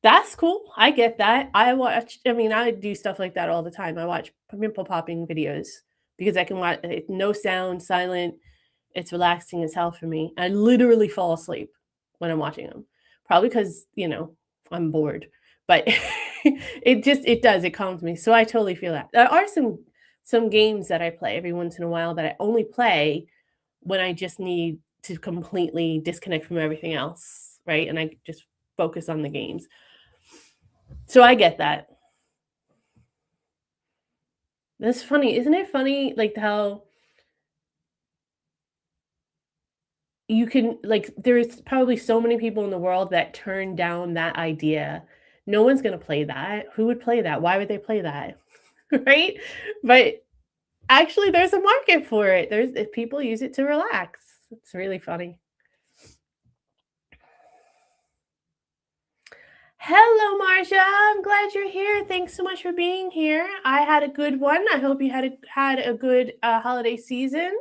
That's cool. I get that. I do stuff like that all the time. I watch pimple popping videos because I can watch no sound, silent. It's relaxing as hell for me. I literally fall asleep when I'm watching them. Probably because, I'm bored. But it calms me. So I totally feel that. There are some games that I play every once in a while that I only play when I just need to completely disconnect from everything else, right? And I just focus on the games. So I get that. That's funny. Isn't it funny, like, how you can, like, there's probably so many people in the world that turn down that idea. No one's going to play that. Who would play that? Why would they play that? Right? But actually, there's a market for it. If people use it to relax. It's really funny. Hello, Marcia. I'm glad you're here. Thanks so much for being here. I had a good one. I hope you had a good holiday season,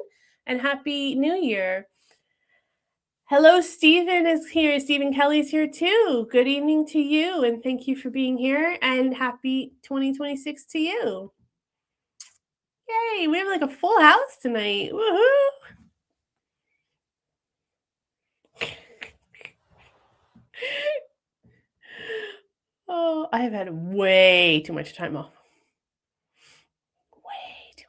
and Happy New Year. Hello, Stephen is here. Stephen Kelly's here too. Good evening to you, and thank you for being here, and happy 2026 to you. Yay, we have like a full house tonight. Woohoo! Oh, I have had way too much time off. Way too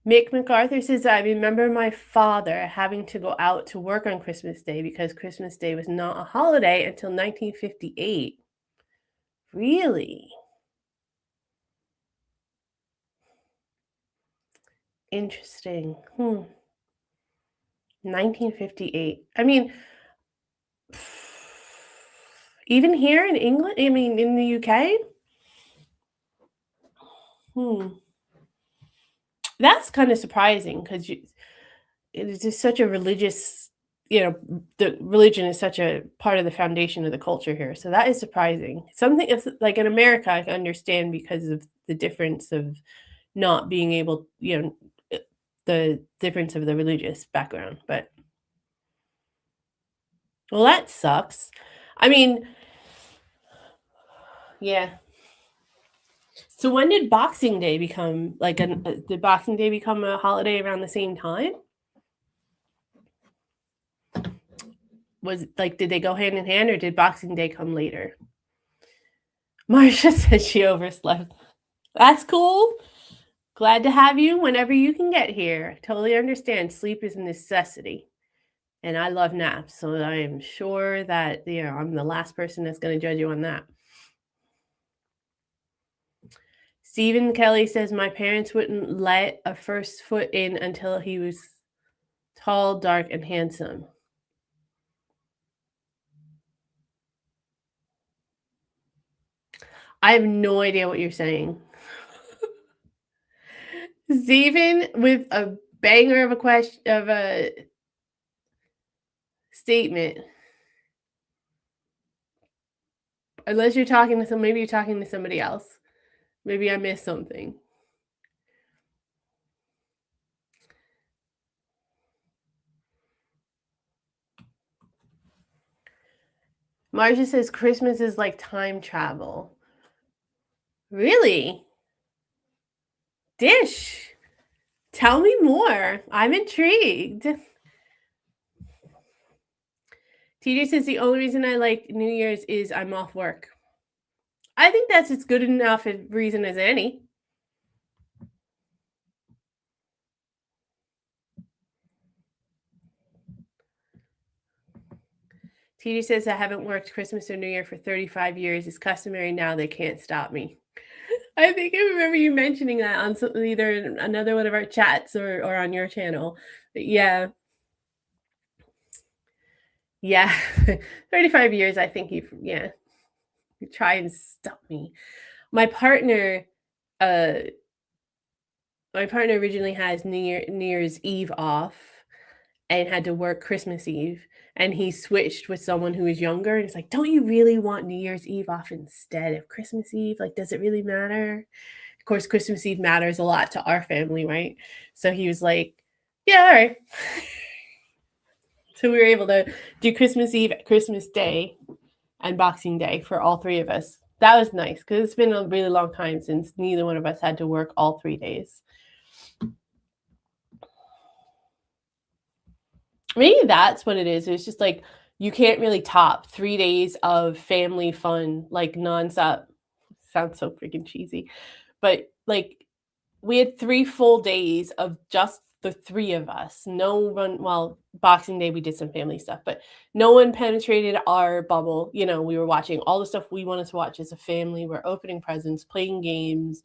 much. Mick MacArthur says, I remember my father having to go out to work on Christmas Day because Christmas Day was not a holiday until 1958. Really? Interesting. 1958. I mean, even here in England, in the UK? That's kind of surprising, because it is just such a religious, the religion is such a part of the foundation of the culture here. So that is surprising. Something if, like, in America, I can understand because of the difference of not being able, the difference of the religious background. But, well, that sucks. I mean, yeah. So when did Boxing Day become did Boxing Day become a holiday around the same time? Did they go hand in hand, or did Boxing Day come later? Marcia says she overslept. That's cool. Glad to have you whenever you can get here. Totally understand. Sleep is a necessity. And I love naps, so I am sure that, I'm the last person that's going to judge you on that. Stephen Kelly says, my parents wouldn't let a first foot in until he was tall, dark, and handsome. I have no idea what you're saying. Stephen, with a banger of a question, statement. Unless you're talking to maybe you're talking to somebody else. Maybe I missed something. Marcia says Christmas is like time travel. Really? Dish. Tell me more. I'm intrigued. TJ says the only reason I like New Year's is I'm off work. I think that's as good enough a reason as any. TJ says I haven't worked Christmas or New Year for 35 years. It's customary now. They can't stop me. I think I remember you mentioning that on either another one of our chats or on your channel. But yeah. Yeah. 35 years, I think you try and stop me. My partner originally has New Year's Eve off and had to work Christmas Eve. And he switched with someone who was younger. And he's like, don't you really want New Year's Eve off instead of Christmas Eve? Like, does it really matter? Of course, Christmas Eve matters a lot to our family, right? So he was like, yeah, all right. So we were able to do Christmas Eve, Christmas Day, and Boxing Day for all three of us. That was nice because it's been a really long time since neither one of us had to work all 3 days. Maybe that's what it is. It's just like you can't really top 3 days of family fun, like nonstop. Sounds so freaking cheesy. But like we had 3 full days of just the 3 of us. No one, well, Boxing Day we did some family stuff, but no one penetrated our bubble. You know, we were watching all the stuff we wanted to watch as a family. We're opening presents, playing games,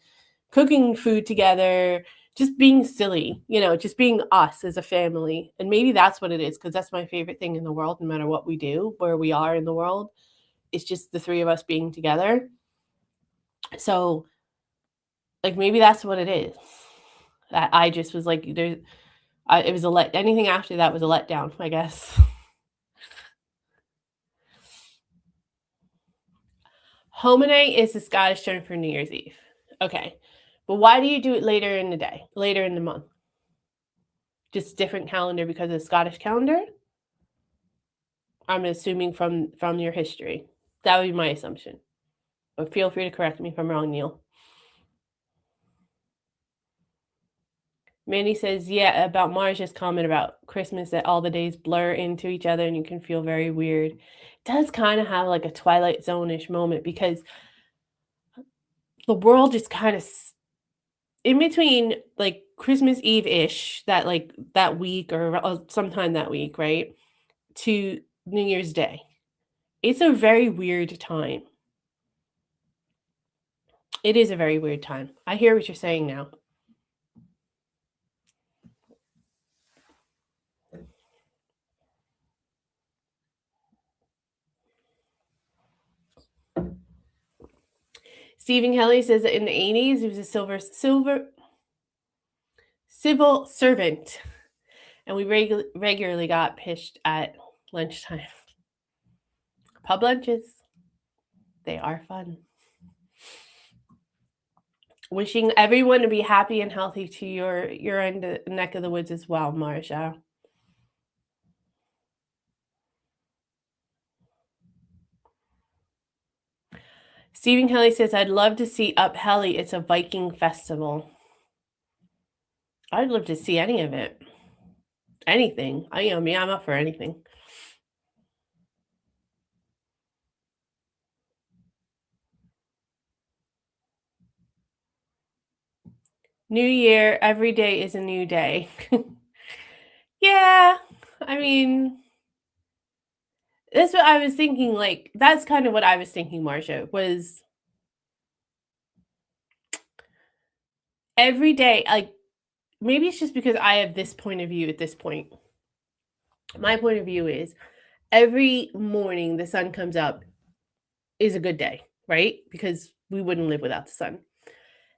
cooking food together, just being silly, you know, just being us as a family. And maybe that's what it is, because that's my favorite thing in the world, no matter what we do, where we are in the world. It's just the 3 of us being together. So, like, maybe that's what it is. That I just was like, it was anything after that was a letdown, I guess. Homine is the Scottish term for New Year's Eve. Okay. But why do you do it later in the day, later in the month? Just different calendar because of the Scottish calendar? I'm assuming from your history. That would be my assumption. But feel free to correct me if I'm wrong, Neil. Mandy says, yeah, about Marja's comment about Christmas, that all the days blur into each other and you can feel very weird. It does kind of have like a Twilight Zone-ish moment because the world is kind of in between, like Christmas Eve-ish, that week or sometime that week, right, to New Year's Day. It's a very weird time. It is a very weird time. I hear what you're saying now. Stephen Kelly says that in the 80s, he was a civil servant, and we regularly got pished at lunchtime. Pub lunches, they are fun. Wishing everyone to be happy and healthy to your end neck of the woods as well, Marcia. Stephen Kelly says, I'd love to see Up Helly. It's a Viking festival. I'd love to see any of it. Anything. I'm up for anything. New year, every day is a new day. Yeah, I mean, that's what I was thinking. Like, that's kind of what I was thinking, Marcia, was every day, like, maybe it's just because I have this point of view at this point. My point of view is every morning the sun comes up is a good day, right? Because we wouldn't live without the sun.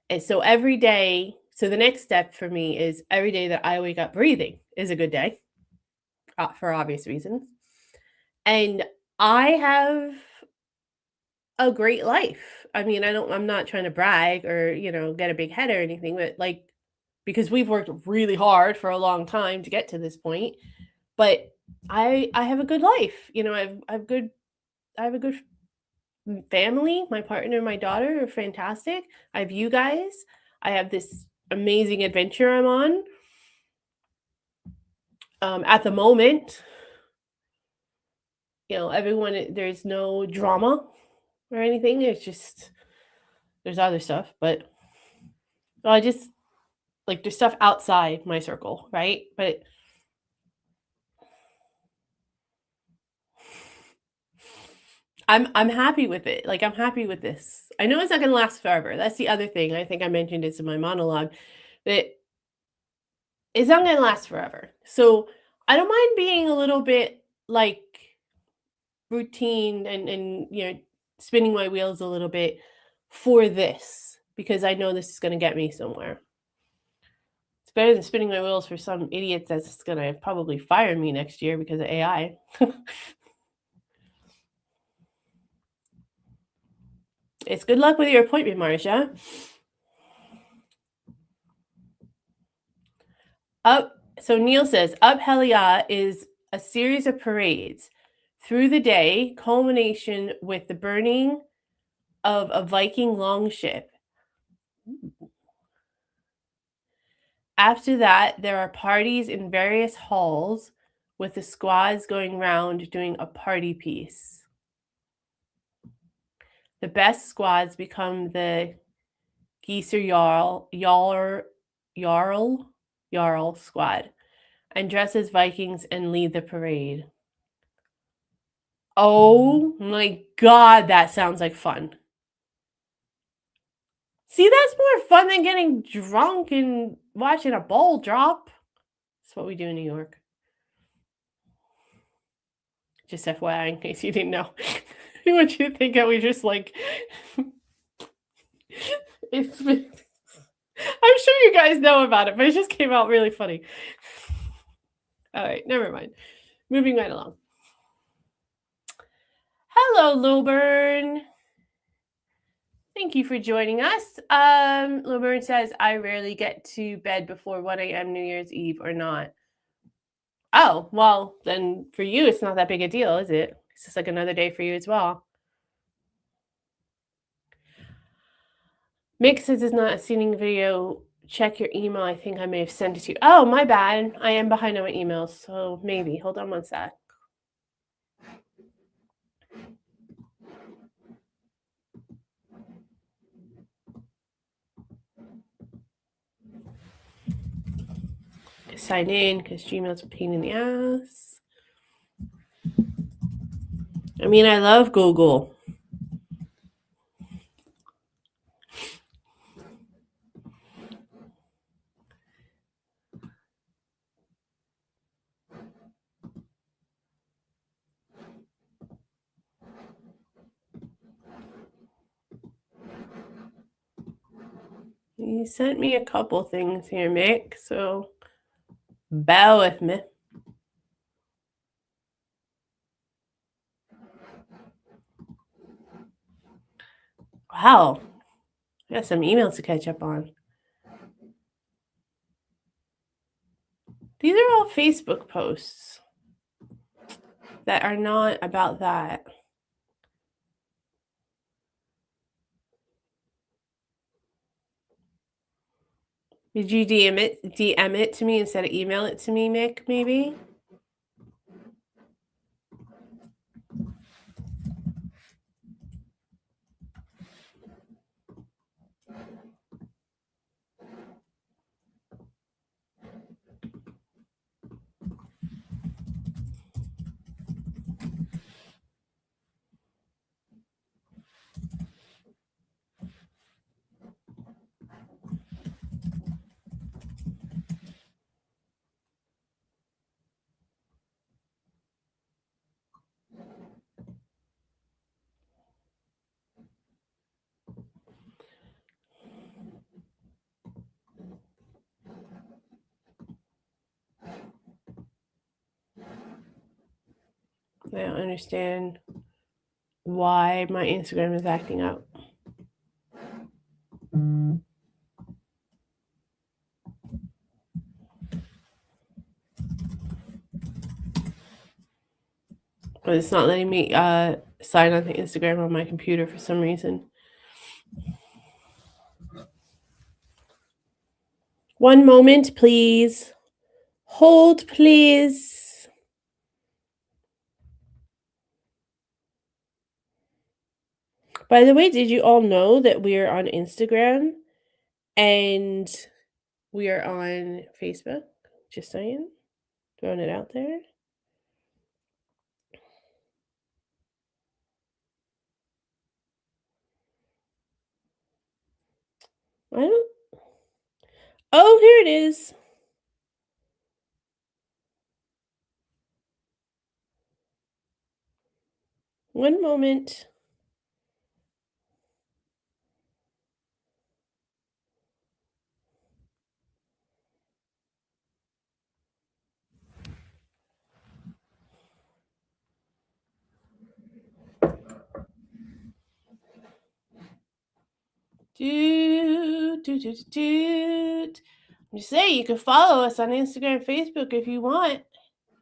And so every day, so the next step for me is every day that I wake up breathing is a good day, for obvious reasons. And I have a great life. I mean, I'm not trying to brag or, get a big head or anything, but like because we've worked really hard for a long time to get to this point, but I have a good life. I have a good family. My partner and my daughter are fantastic. I have you guys. I have this amazing adventure I'm on. At the moment, everyone, there's no drama or anything. There's other stuff, but I just like there's stuff outside my circle, right? But I'm happy with it. Like I'm happy with this. I know it's not going to last forever. That's the other thing. I think I mentioned this in my monologue that it's not going to last forever. So I don't mind being a little bit like routine and spinning my wheels a little bit for this because I know this is going to get me somewhere. It's better than spinning my wheels for some idiot that's going to probably fire me next year because of AI. It's good luck with your appointment, Marcia. So Neil says, Up Helia is a series of parades through the day, culmination with the burning of a Viking longship. After that, there are parties in various halls with the squads going round doing a party piece. The best squads become the Geeser Jarl squad and dress as Vikings and lead the parade. Oh my god, that sounds like fun. See, that's more fun than getting drunk and watching a ball drop. That's what we do in New York. Just FYI, in case you didn't know. I want you to think that we just like. I'm sure you guys know about it, but it just came out really funny. All right, never mind. Moving right along. Hello, Lilburn. Thank you for joining us. Lilburn says, I rarely get to bed before 1 a.m. New Year's Eve or not. Oh, well, then for you, it's not that big a deal, is it? It's just like another day for you as well. Mick says it's not a seating video. Check your email. I think I may have sent it to you. Oh, my bad. I am behind on my emails, so maybe. Hold on one sec. Sign in because Gmail's a pain in the ass. I mean, I love Google. You sent me a couple things here, Mick, so bear with me. Wow. I got some emails to catch up on. These are all Facebook posts that are not about that. Did you DM it to me instead of email it to me, Mick, maybe? I don't understand why my Instagram is acting up. But it's not letting me sign on to Instagram on my computer for some reason. One moment, please. Hold, please. By the way, did you all know that we are on Instagram and we are on Facebook? Just saying. Throwing it out there. I don't. Oh, here it is. One moment. I'm just saying, you can follow us on Instagram, Facebook if you want.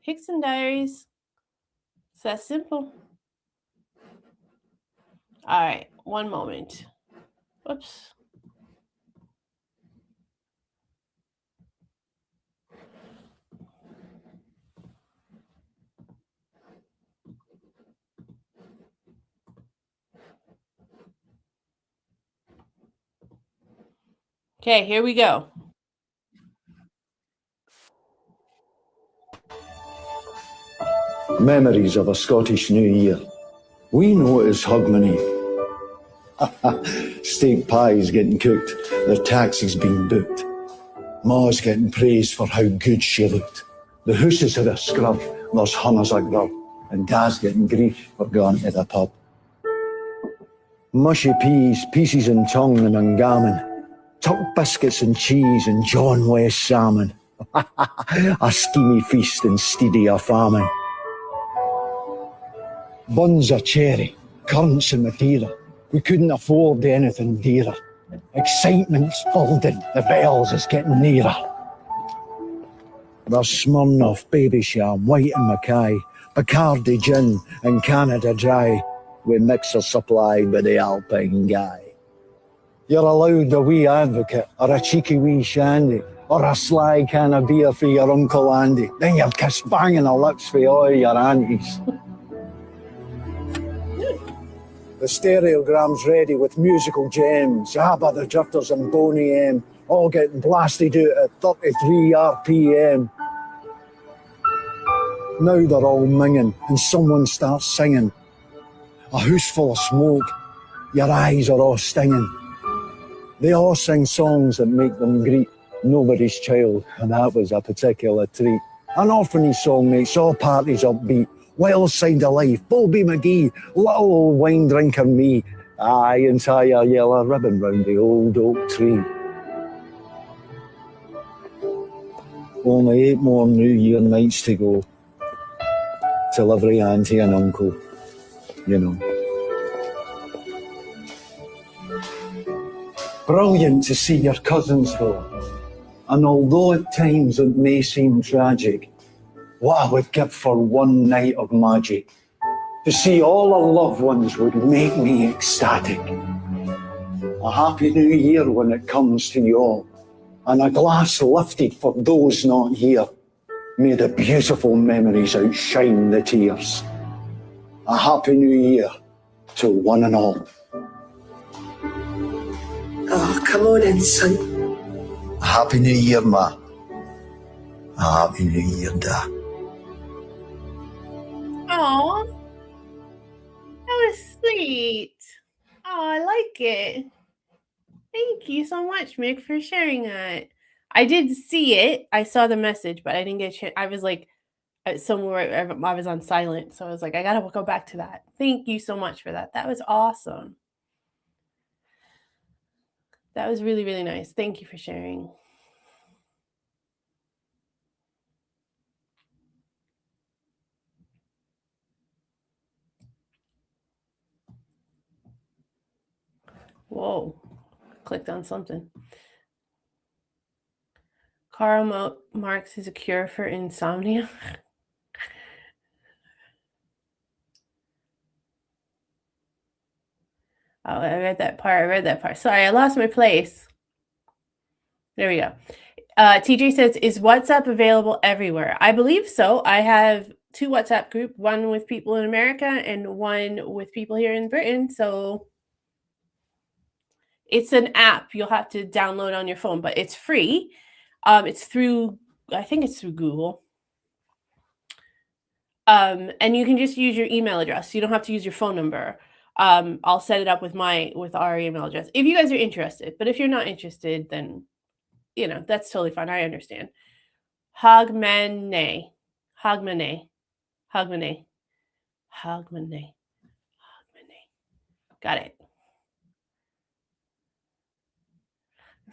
Hickson Diaries. It's that simple. All right, one moment. Whoops. Okay, here we go. Memories of a Scottish New Year. We know it as Hogmanay. Steak pies getting cooked, their taxis being booked. Ma's getting praised for how good she looked. The hooses had a scrub, there's hummers a grub, and Dad's getting grief for going to the pub. Mushy peas, pieces and tongue and gammon, tuck biscuits and cheese and John West salmon. A steamy feast instead of a famine. Buns of cherry, currants and Madeira. We couldn't afford anything dearer. Excitement's building, the bells is getting nearer. There's Smirnoff, Baby Sham, White and Mackay, Bacardi Gin and Canada Dry, with mixer supplied by the Alpine guy. You're allowed a wee advocate, or a cheeky wee shandy, or a sly can of beer for your Uncle Andy. Then you're kiss banging the lips for all your aunties. The stereogram's ready with musical gems. ABBA, the Drifters and Boney M, all getting blasted out at 33 RPM. Now they're all minging and someone starts singing. A house full of smoke, your eyes are all stinging. They all sing songs that make them greet nobody's child, and that was a particular treat. An orphanage song makes all parties upbeat. Wild side of life, Bobby McGee, little old wine drinker me. Aye, and tie a yellow ribbon round the old oak tree. Only 8 more New Year nights to go, till every auntie and uncle, you know. Brilliant to see your cousins though, and although at times it may seem tragic, what I would give for one night of magic. To see all our loved ones would make me ecstatic. A happy new year when it comes to you all, and a glass lifted for those not here. May the beautiful memories outshine the tears. A happy new year to one and all. Oh, come on in, son. A happy new year, Ma. A happy new year, Dad. Aw, that was sweet. Oh, I like it. Thank you so much, Mick, for sharing that. I did see it. I saw the message, but I didn't get a chance. I was like somewhere. I was on silent, so I was like, I gotta go back to that. Thank you so much for that. That was awesome. That was really, really nice. Thank you for sharing. Whoa, clicked on something. Karl Marx is a cure for insomnia. Oh, I read that part. Sorry, I lost my place. There we go. TJ says, is WhatsApp available everywhere? I believe so. I have 2 WhatsApp groups, one with people in America and one with people here in Britain. So it's an app you'll have to download on your phone, but it's free. It's through, I think it's through Google. And you can just use your email address. You don't have to use your phone number. I'll set it up with our email address if you guys are interested. But if you're not interested, then that's totally fine. I understand. Hogmanay. Got it.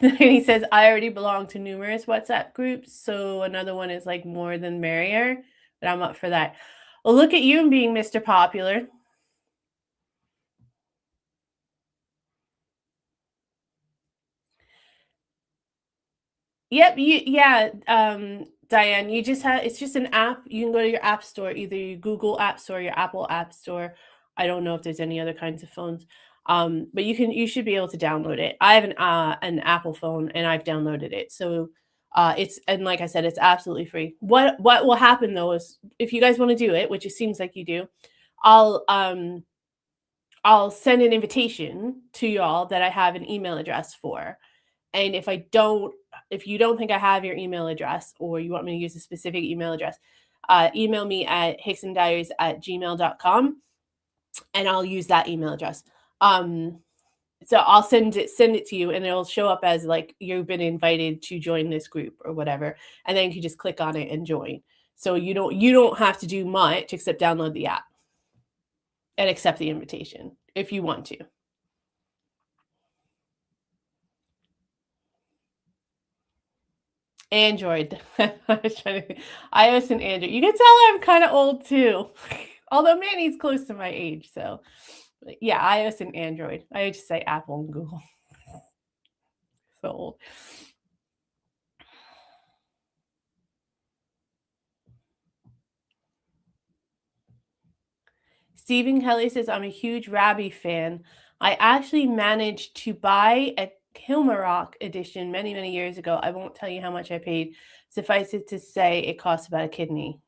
And he says, I already belong to numerous WhatsApp groups, so another one is like more than merrier, but I'm up for that. Well, look at you being Mr. Popular. Yep, Diane, it's just an app. You can go to your app store, either your Google App Store, your Apple App Store. I don't know if there's any other kinds of phones. But you should be able to download it. I have an Apple phone and I've downloaded it. So and like I said, it's absolutely free. What will happen though is if you guys want to do it, which it seems like you do, I'll send an invitation to y'all that I have an email address for. And if you don't think I have your email address or you want me to use a specific email address, email me at hicksondiaries@gmail.com and I'll use that email address. So I'll send it to you and it'll show up as like you've been invited to join this group or whatever. And then you can just click on it and join. So you don't have to do much except download the app and accept the invitation if you want to. Android. iOS and Android. You can tell I'm kind of old too. Although Manny's close to my age, so yeah, iOS and Android. I just say Apple and Google. So old. Stephen Kelly says, I'm a huge Rabbi fan. I actually managed to buy a Kilmarnock edition many, many years ago. I won't tell you how much I paid. Suffice it to say, it costs about a kidney.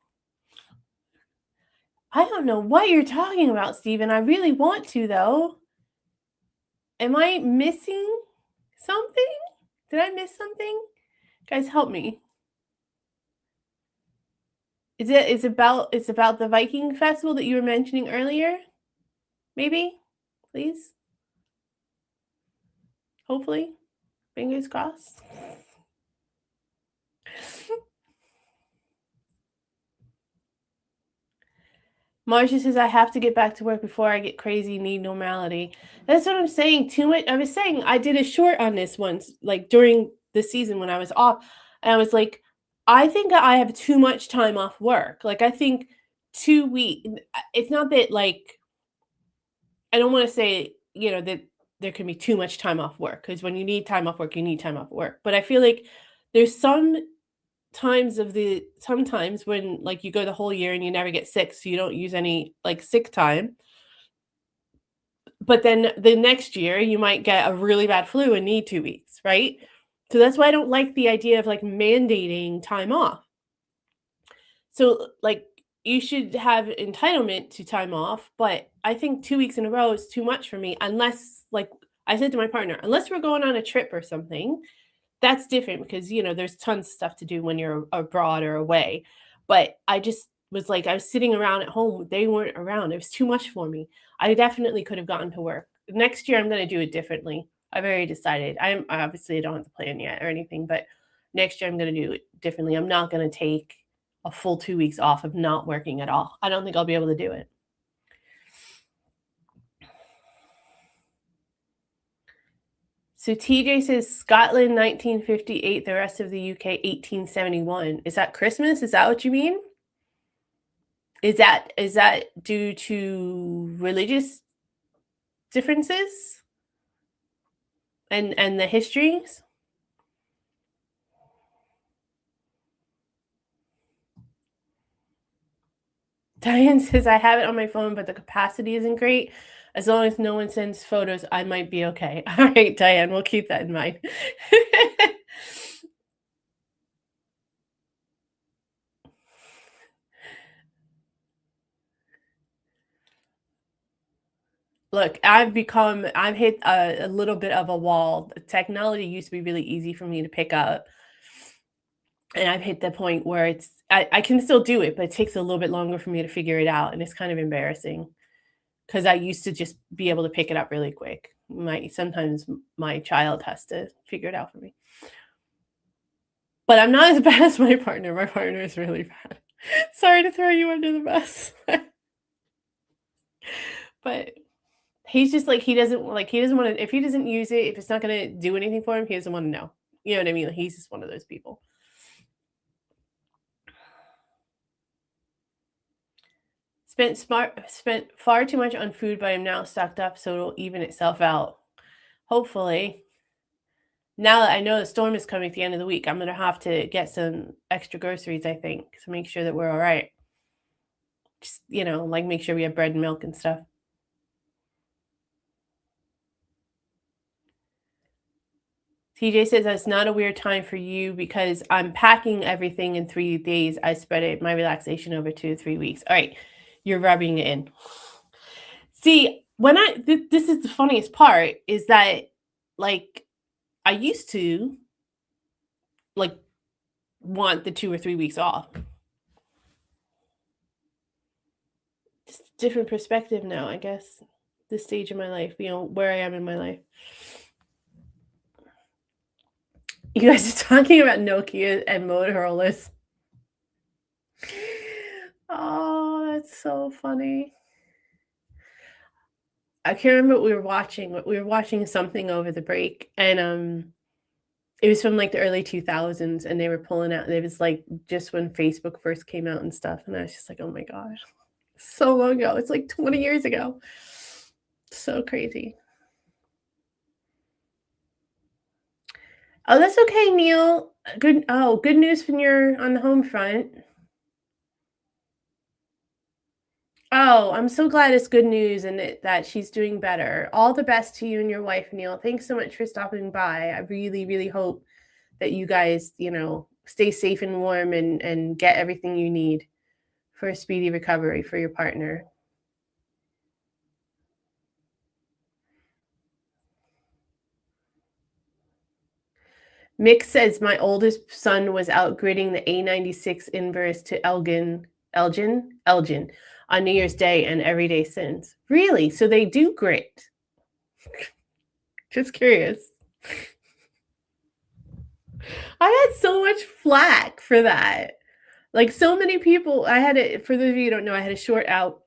I don't know what you're talking about, Stephen. I really want to, though. Am I missing something? Did I miss something? Guys, help me. It's about the Viking festival that you were mentioning earlier? Maybe? Please? Hopefully? Fingers crossed. Marcia says, I have to get back to work before I get crazy, need normality. That's what I'm saying. Too much. I was saying I did a short on this once, like during the season when I was off. And I was like, I think I have too much time off work. Like, I think 2 weeks, it's not that, like, I don't want to say, that there can be too much time off work. Because when you need time off work, you need time off work. But I feel like there's sometimes when like you go the whole year and you never get sick, so you don't use any like sick time, but then the next year you might get a really bad flu and need 2 weeks, right? So that's why I don't like the idea of like mandating time off. So like you should have entitlement to time off, but I think 2 weeks in a row is too much for me, unless, like I said to my partner, unless we're going on a trip or something. That's different because, there's tons of stuff to do when you're abroad or away. But I just was like, I was sitting around at home. They weren't around. It was too much for me. I definitely could have gotten to work. Next year, I'm going to do it differently. I've already decided. I obviously don't have the plan yet or anything, but next year I'm going to do it differently. I'm not going to take a full 2 weeks off of not working at all. I don't think I'll be able to do it. So TJ says Scotland 1958, the rest of the UK 1871. Is that Christmas? Is that what you mean? Is that due to religious differences? and the histories. Diane says, I have it on my phone, but the capacity isn't great. As long as no one sends photos, I might be okay. All right, Diane, we'll keep that in mind. Look, I've hit a little bit of a wall. Technology used to be really easy for me to pick up. And I've hit the point where I can still do it, but it takes a little bit longer for me to figure it out. And it's kind of embarrassing because I used to just be able to pick it up really quick. Sometimes my child has to figure it out for me. But I'm not as bad as my partner. My partner is really bad. Sorry to throw you under the bus. But he's just like, he doesn't want to, if he doesn't use it, if it's not going to do anything for him, he doesn't want to know. You know what I mean? Like, he's just one of those people. Spent far too much on food, but I'm now stocked up, so it'll even itself out. Hopefully. Now that I know the storm is coming at the end of the week, I'm going to have to get some extra groceries, I think, to make sure that we're all right. Just, like make sure we have bread and milk and stuff. TJ says that's not a weird time for you because I'm packing everything in 3 days. I spread my relaxation over 2 to 3 weeks. All right, you're rubbing it in. See, this is the funniest part is that, like, I used to, like, want the 2 or 3 weeks off. Just different perspective now, I guess. This stage of my life, where I am in my life. You guys are talking about Nokia and Motorola's. Oh, that's so funny. I can't remember what we were watching. We were watching something over the break, and it was from like the early 2000s, and they were pulling out. It was like just when Facebook first came out and stuff, and I was just like, oh my gosh, so long ago. It's like 20 years ago. So crazy. Oh, that's okay, Neil. Good news when you're on the home front. Oh, I'm so glad it's good news and that she's doing better. All the best to you and your wife, Neil. Thanks so much for stopping by. I really, really hope that you guys, stay safe and warm and get everything you need for a speedy recovery for your partner. Mick says my oldest son was out gridding the A96 inverse to Elgin on New Year's Day and every day since. Really? So they do grit? Just curious. I had so much flack for that. Like, so many people, for those of you who don't know, I had a short out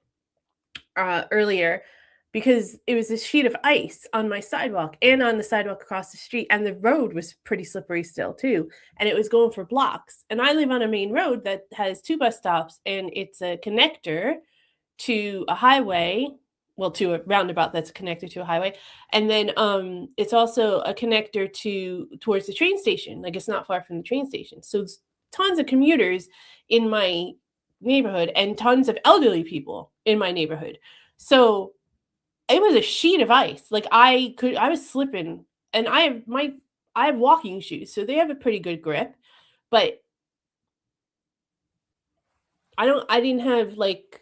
earlier because it was a sheet of ice on my sidewalk and on the sidewalk across the street, and the road was pretty slippery still too, and it was going for blocks. And I live on a main road that has 2 bus stops, and it's a connector to a highway, well, to a roundabout that's connected to a highway, and then it's also a connector towards the train station. Like, it's not far from the train station, so it's tons of commuters in my neighborhood and tons of elderly people in my neighborhood. So it was a sheet of ice. Like, I was slipping, and I have walking shoes, so they have a pretty good grip, but I didn't have like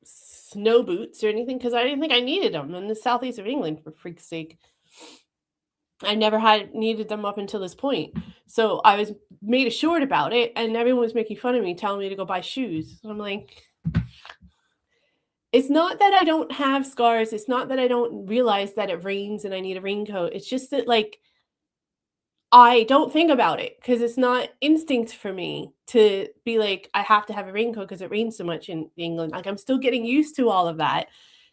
snow boots or anything because I didn't think I needed them in the southeast of England, for freak's sake. I never had needed them up until this point. So I was made a short about it, and everyone was making fun of me, telling me to go buy shoes. And I'm like, it's not that I don't have scars. It's not that I don't realize that it rains and I need a raincoat. It's just that, like, I don't think about it because it's not instinct for me to be like, I have to have a raincoat because it rains so much in England. Like, I'm still getting used to all of that.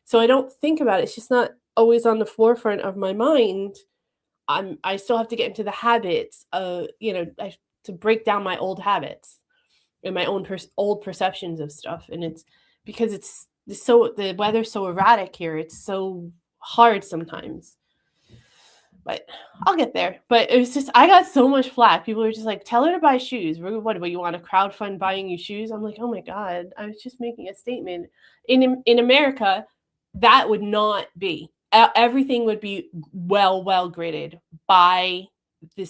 So I don't think about it. It's just not always on the forefront of my mind. I still have to get into the habits of, to break down my old habits and my own old perceptions of stuff. And it's because the weather's so erratic here. It's so hard sometimes. But I'll get there. But it was just, I got so much flack. People were just like, tell her to buy shoes. What you want to crowdfund buying you shoes? I'm like, oh my God, I was just making a statement. In America, that would not be. Everything would be well gridded by the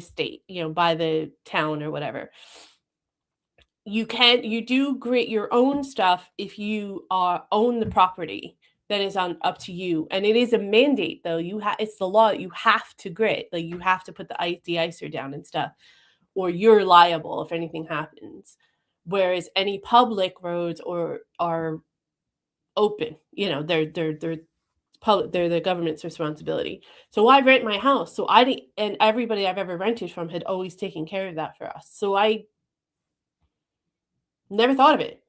state, by the town or whatever. You do grit your own stuff if you own the property. That is up to you, and it is a mandate though. It's the law. You have to grit, like you have to put the de-icer down and stuff, or you're liable if anything happens. Whereas any public roads are open, they're public, they're the government's responsibility. So I rent my house, and everybody I've ever rented from had always taken care of that for us. So I never thought of it,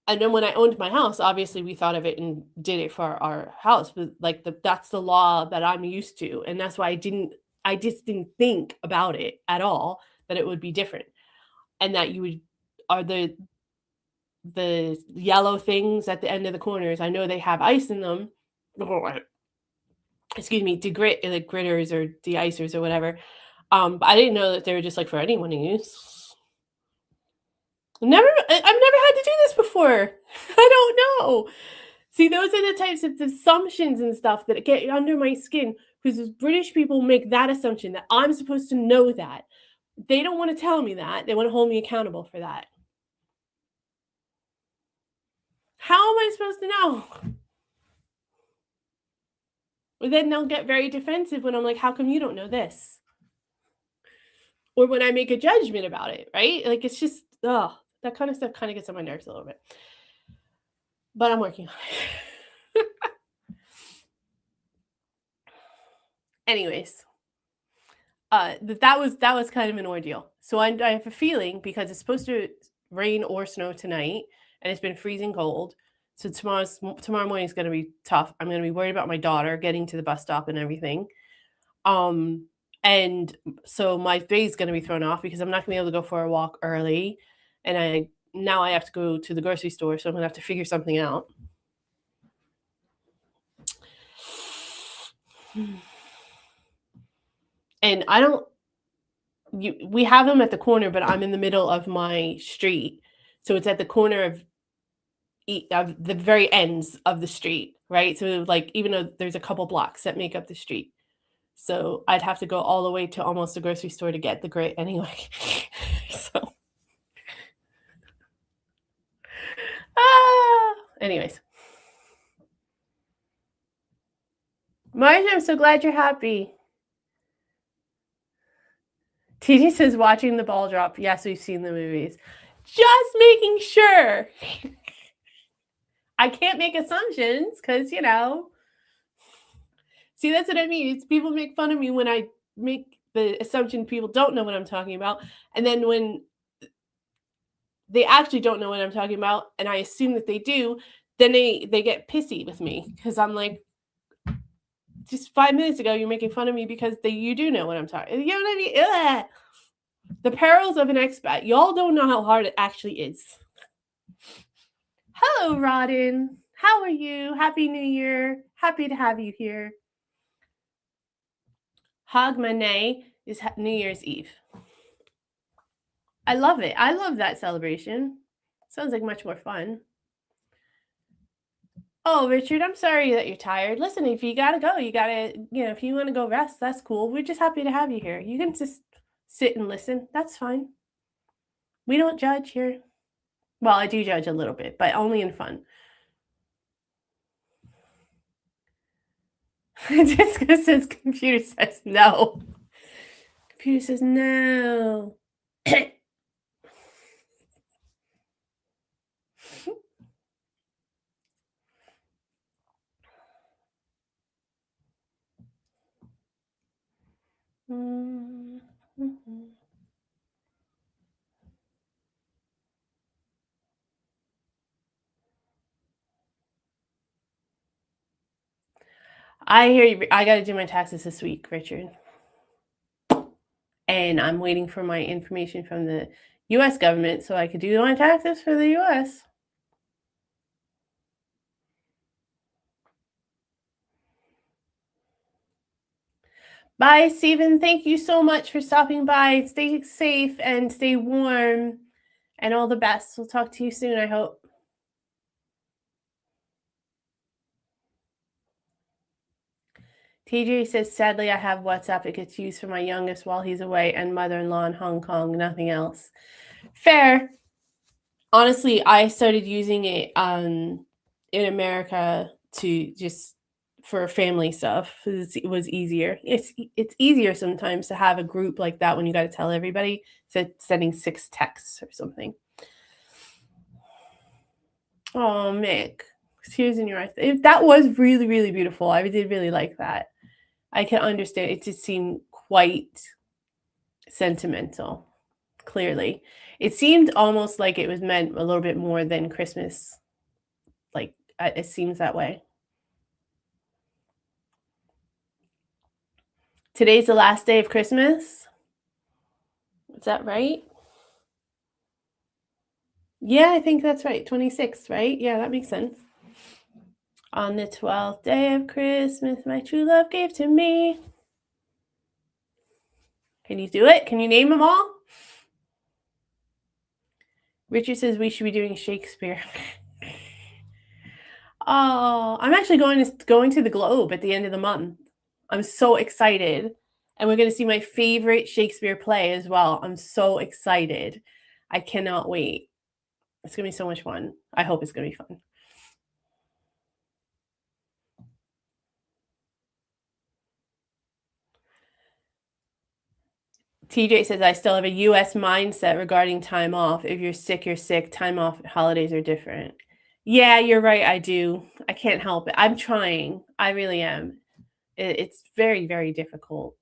And then when I owned my house, obviously we thought of it and did it for our house. But like that's the law that I'm used to. And that's why I just didn't think about it at all, that it would be different. And that the yellow things at the end of the corners, I know they have ice in them. Excuse me, to grit, like gritters or de-icers or whatever. But I didn't know that they were just like for anyone to use. I've never had to do this before. I don't know. See, those are the types of assumptions and stuff that get under my skin, because British people make that assumption that I'm supposed to know that. They don't want to tell me that. They want to hold me accountable for that. How am I supposed to know? Well, then they'll get very defensive when I'm like, how come you don't know this? Or when I make a judgment about it, right? Like, it's just, that kind of stuff kind of gets on my nerves a little bit. But I'm working on it. Anyways, that was kind of an ordeal. So I have a feeling, because it's supposed to rain or snow tonight, and it's been freezing cold. So tomorrow morning is going to be tough. I'm going to be worried about my daughter getting to the bus stop and everything. And so my day is going to be thrown off because I'm not going to be able to go for a walk early, and now I have to go to the grocery store, so I'm going to have to figure something out. And we have them at the corner, but I'm in the middle of my street. So it's at the corner of the very ends of the street, right? So like, even though there's a couple blocks that make up the street. So I'd have to go all the way to almost the grocery store to get the grit anyway. So, anyways. Marcia, I'm so glad you're happy. TJ says, watching the ball drop. Yes, we've seen the movies. Just making sure. I can't make assumptions because, see, that's what I mean. It's people make fun of me when I make the assumption people don't know what I'm talking about. And then when they actually don't know what I'm talking about, and I assume that they do, then they get pissy with me because I'm like, just 5 minutes ago, you're making fun of me because you do know what I'm talking. You know what I mean? Ugh. The perils of an expat. Y'all don't know how hard it actually is. Hello, Rodden. How are you? Happy New Year. Happy to have you here. Hogmanay is New Year's Eve. I love it. I love that celebration. Sounds like much more fun. Oh, Richard, I'm sorry that you're tired. Listen, if you gotta go, if you want to go rest, that's cool. We're just happy to have you here. You can just sit and listen. That's fine. We don't judge here. Well, I do judge a little bit, but only in fun. Jessica says, computer says no. Computer says no. I hear you. I got to do my taxes this week, Richard. And I'm waiting for my information from the U.S. government so I could do my taxes for the U.S. Bye, Stephen. Thank you so much for stopping by. Stay safe and stay warm and all the best. We'll talk to you soon, I hope. TJ says, sadly, I have WhatsApp. It gets used for my youngest while he's away and mother-in-law in Hong Kong, nothing else. Fair. Honestly, I started using it in America to just for family stuff. It was easier. It's easier sometimes to have a group like that when you got to tell everybody instead of sending 6 texts or something. Oh, Mick, tears in your eyes. That was really, really beautiful. I did really like that. I can understand. It just seemed quite sentimental, clearly. It seemed almost like it was meant a little bit more than Christmas. Like, it seems that way. Today's the last day of Christmas. Is that right? Yeah, I think that's right. 26th, right? Yeah, that makes sense. On the 12th day of Christmas, my true love gave to me. Can you do it? Can you name them all? Richard says we should be doing Shakespeare. Oh, I'm actually going to the Globe at the end of the month. I'm so excited. And we're going to see my favorite Shakespeare play as well. I'm so excited. I cannot wait. It's going to be so much fun. I hope it's going to be fun. TJ says, I still have a US mindset regarding time off. If you're sick, you're sick. Time off holidays are different. Yeah, you're right. I do. I can't help it. I'm trying. I really am. It's very, very difficult.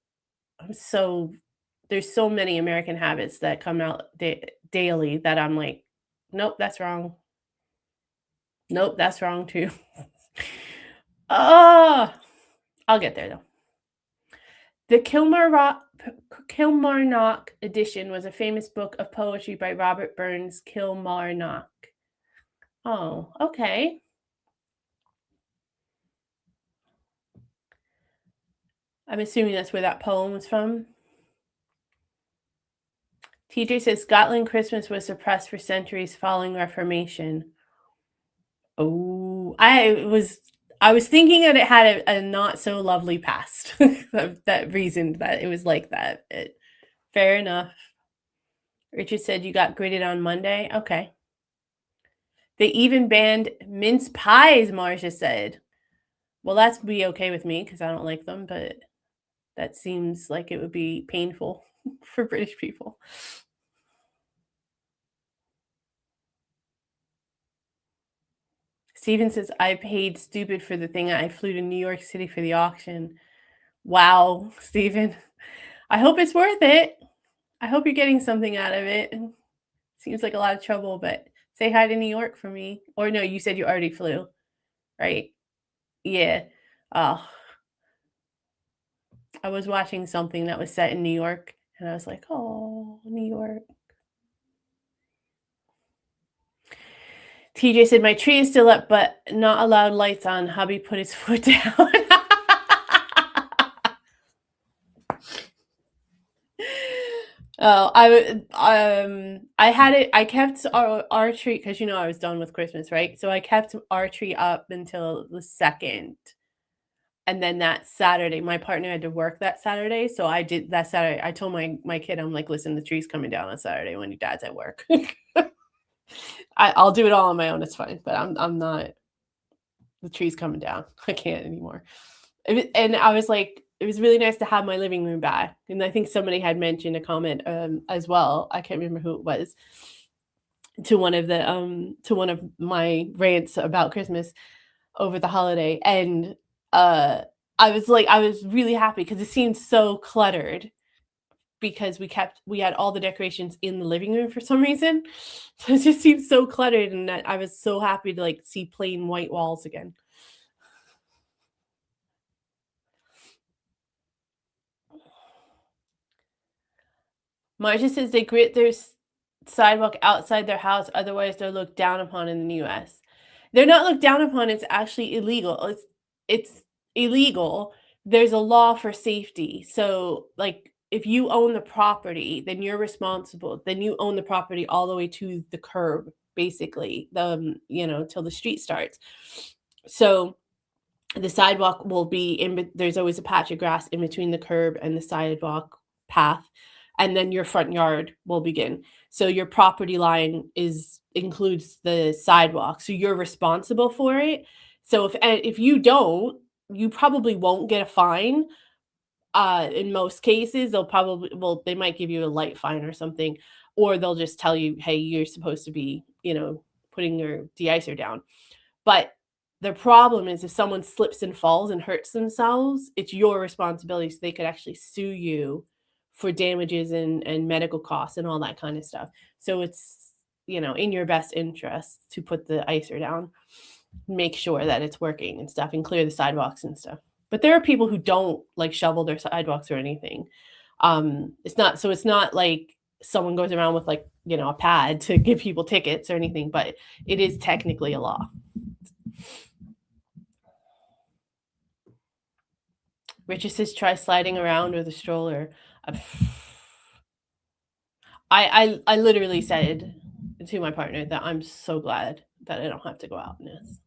There's so many American habits that come out daily that I'm like, nope, that's wrong. Nope, that's wrong too. Oh, I'll get there though. The Kilmarnock edition was a famous book of poetry by Robert Burns. Kilmarnock. Oh, okay. I'm assuming that's where that poem was from. TJ says Scotland Christmas was suppressed for centuries following Reformation. Oh, I was thinking that it had a not so lovely past. that reason that it was like that. Fair enough. Richard said you got graded on Monday. Okay. They even banned mince pies, Marcia said. Well, that's be okay with me because I don't like them, but that seems like it would be painful for British people. Steven says, I paid stupid for the thing. I flew to New York City for the auction. Wow, Steven. I hope it's worth it. I hope you're getting something out of it. Seems like a lot of trouble, but say hi to New York for me. Or no, you said you already flew, right? Yeah. Oh, I was watching something that was set in New York, and I was like, oh, New York. TJ said, my tree is still up, but not allowed lights on. Hubby put his foot down. Oh, I had it. I kept our tree because I was done with Christmas, right? So I kept our tree up until the 2nd, and then that Saturday, my partner had to work that Saturday, so I did that Saturday. I told my kid, I'm like, listen, the tree's coming down on Saturday when your dad's at work. I'll do it all on my own. It's fine, but I'm not. The tree's coming down. I can't anymore. And I was like, it was really nice to have my living room back. And I think somebody had mentioned a comment as well. I can't remember who it was to one of my rants about Christmas over the holiday. And I was really happy because it seemed so cluttered because we had all the decorations in the living room for some reason. So it just seemed so cluttered, and I was so happy to see plain white walls again. Marcia says they grit their sidewalk outside their house, otherwise they're looked down upon in the US. They're not looked down upon, it's actually illegal. It's illegal, there's a law for safety. So like if you own the property, then you're responsible. Then you own the property all the way to the curb, basically, till the street starts. So the sidewalk will be there's always a patch of grass in between the curb and the sidewalk path, and then your front yard will begin. So your property line includes the sidewalk, so you're responsible for it. So if you don't, you probably won't get a fine. In most cases, they might give you a light fine or something, or they'll just tell you, hey, you're supposed to be, putting your de-icer down. But the problem is if someone slips and falls and hurts themselves, it's your responsibility. So they could actually sue you for damages and medical costs and all that kind of stuff. So it's, in your best interest to put the icer down, make sure that it's working and stuff, and clear the sidewalks and stuff. But there are people who don't like shovel their sidewalks or anything. It's not like someone goes around with like, a pad to give people tickets or anything, but it is technically a law. Richard says try sliding around with a stroller. I literally said to my partner that I'm so glad that I don't have to go out in this,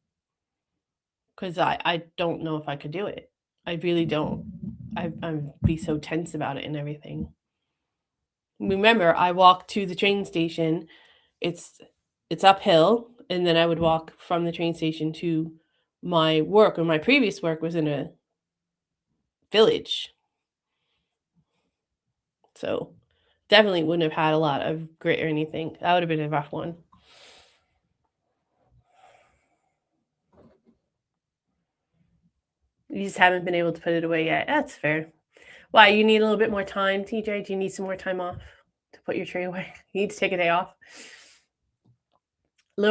because I don't know if I could do it. I really don't. I'd be so tense about it and everything. Remember, I walked to the train station. It's uphill, and then I would walk from the train station to my work, or my previous work was in a village. So definitely wouldn't have had a lot of grit or anything. That would have been a rough one. You just haven't been able to put it away yet. That's fair. Why, you need a little bit more time, TJ? Do you need some more time off to put your tree away? You need to take a day off? John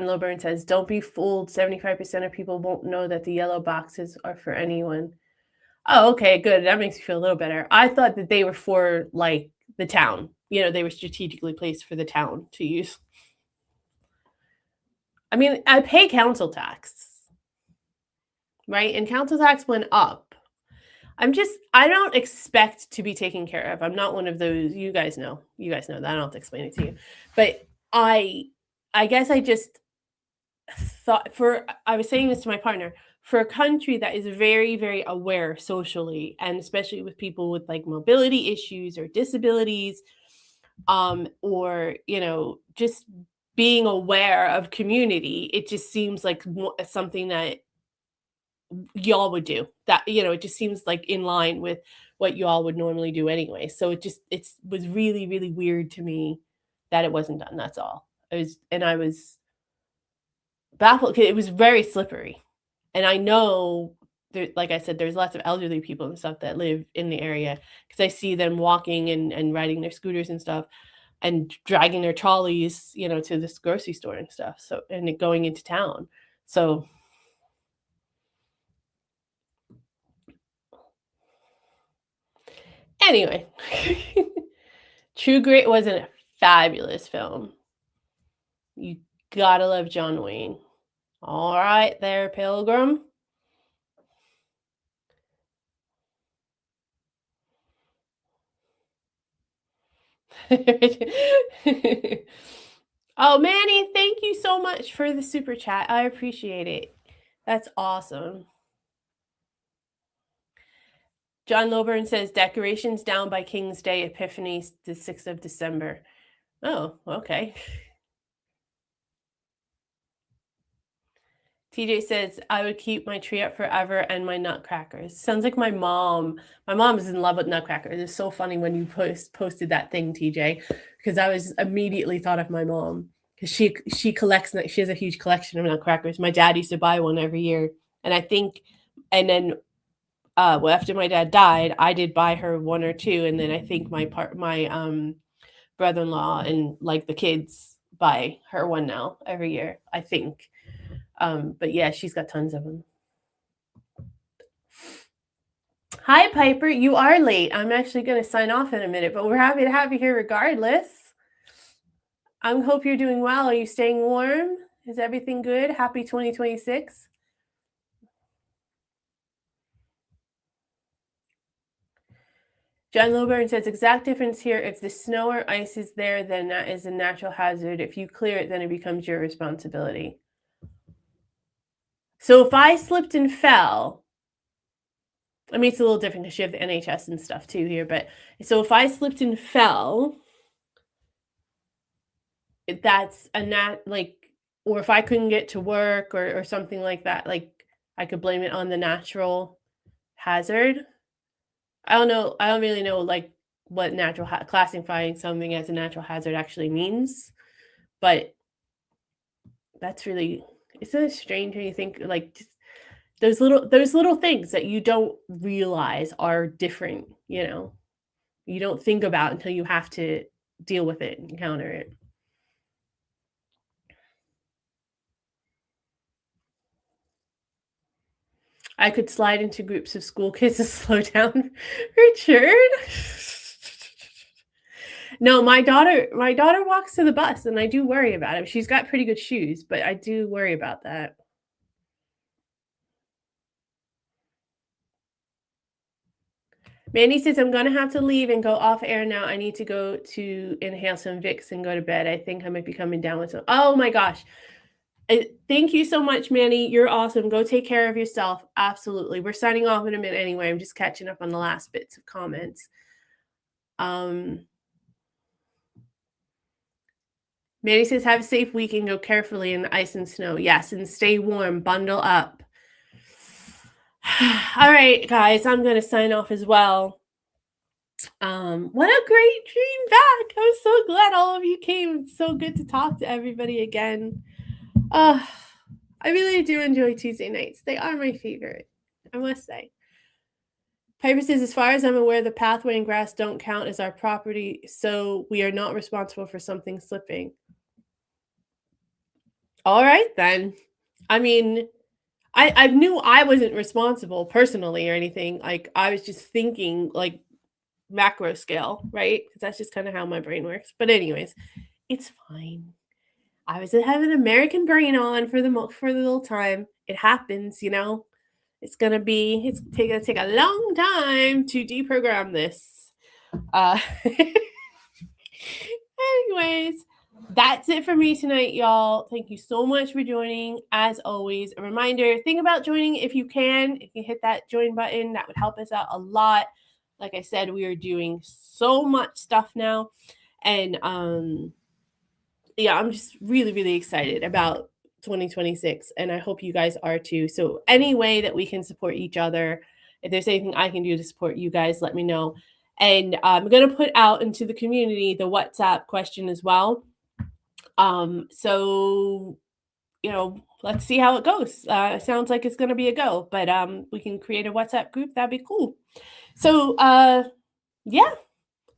Lilburn says, don't be fooled. 75% of people won't know that the yellow boxes are for anyone. Oh, okay, good. That makes me feel a little better. I thought that they were for like the town. They were strategically placed for the town to use. I mean, I pay council tax, right? And council tax went up. I don't expect to be taken care of. I'm not one of those, you guys know that. I don't have to explain it to you. But I guess I just thought, I was saying this to my partner, for a country that is very, very aware socially, and especially with people with like mobility issues or disabilities, or, just being aware of community, it just seems like something that y'all would do. That, it just seems like in line with what y'all would normally do anyway. So it was really, really weird to me that it wasn't done. That's all. I was baffled because it was very slippery. And I know, like I said, there's lots of elderly people and stuff that live in the area, because I see them walking and riding their scooters and stuff, and dragging their trolleys, to this grocery store and stuff. So, and going into town. So anyway, True Grit was a fabulous film. You gotta love John Wayne. All right there, Pilgrim. Oh, Manny, thank you so much for the super chat. I appreciate it. That's awesome. John Lilburn says decorations down by King's Day, Epiphany, the 6th of December. Oh, okay. TJ says, I would keep my tree up forever and my nutcrackers. Sounds like my mom. My mom is in love with nutcrackers. It's so funny when you posted that thing, TJ, because I was immediately thought of my mom, because she collects. She has a huge collection of nutcrackers. My dad used to buy one every year, and then after my dad died, I did buy her one or two, and then I think my brother-in-law and like the kids buy her one now every year, I think. But yeah, she's got tons of them. Hi, Piper. You are late. I'm actually going to sign off in a minute, but we're happy to have you here regardless. I hope you're doing well. Are you staying warm? Is everything good? Happy 2026. John Loburn says, exact difference here. If the snow or ice is there, then that is a natural hazard. If you clear it, then it becomes your responsibility. So if I slipped and fell, I mean, it's a little different because you have the NHS and stuff too here, but so if I slipped and fell, that's a or if I couldn't get to work or something like that, like I could blame it on the natural hazard. I don't know. I don't really know like what classifying something as a natural hazard actually means, but that's really, isn't it strange when you think like just those little things that you don't realize are different, you know, you don't think about until you have to deal with it, encounter it. I could slide into groups of school kids to slow down. Richard. No, my daughter walks to the bus and I do worry about it. She's got pretty good shoes, but I do worry about that. Mandy says, I'm going to have to leave and go off air now. I need to go to inhale some Vicks and go to bed. I think I might be coming down with some. Oh my gosh. Thank you so much, Manny. You're awesome. Go take care of yourself. Absolutely. We're signing off in a minute anyway. I'm just catching up on the last bits of comments. Manny says, have a safe week and go carefully in the ice and snow. Yes, and stay warm. Bundle up. All right, guys, I'm going to sign off as well. What a great dream back. I'm so glad all of you came. It's so good to talk to everybody again. I really do enjoy Tuesday nights. They are my favorite, I must say. Piper says, as far as I'm aware, the pathway and grass don't count as our property, so we are not responsible for something slipping. All right, then. I mean, I knew I wasn't responsible personally or anything. Like, I was just thinking, like, macro scale, right? Because that's just kind of how my brain works. But anyways, it's fine. I was having an American brain on for the little time. It happens, you know. It's gonna take a long time to deprogram this. Anyways, that's it for me tonight, y'all. Thank you so much for joining. As always, a reminder: think about joining if you can. If you hit that join button, that would help us out a lot. Like I said, we are doing so much stuff now, and yeah, I'm just really, really excited about 2026, and I hope you guys are too. So any way that we can support each other, if there's anything I can do to support you guys, let me know. And I'm going to put out into the community the WhatsApp question as well. So, you know, let's see how it goes. It sounds like it's going to be a go, but we can create a WhatsApp group. That'd be cool. So, yeah,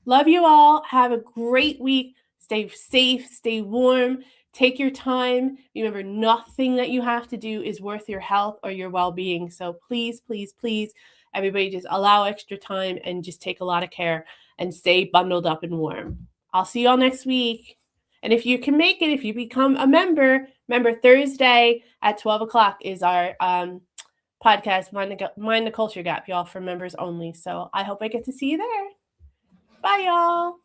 love you all. Have a great week. Stay safe, stay warm, take your time. Remember, nothing that you have to do is worth your health or your well-being. So please, please, please, everybody just allow extra time and just take a lot of care and stay bundled up and warm. I'll see you all next week. And if you can make it, if you become a member, remember Thursday at 12 o'clock is our podcast, Mind the Culture Gap, y'all, for members only. So I hope I get to see you there. Bye, y'all.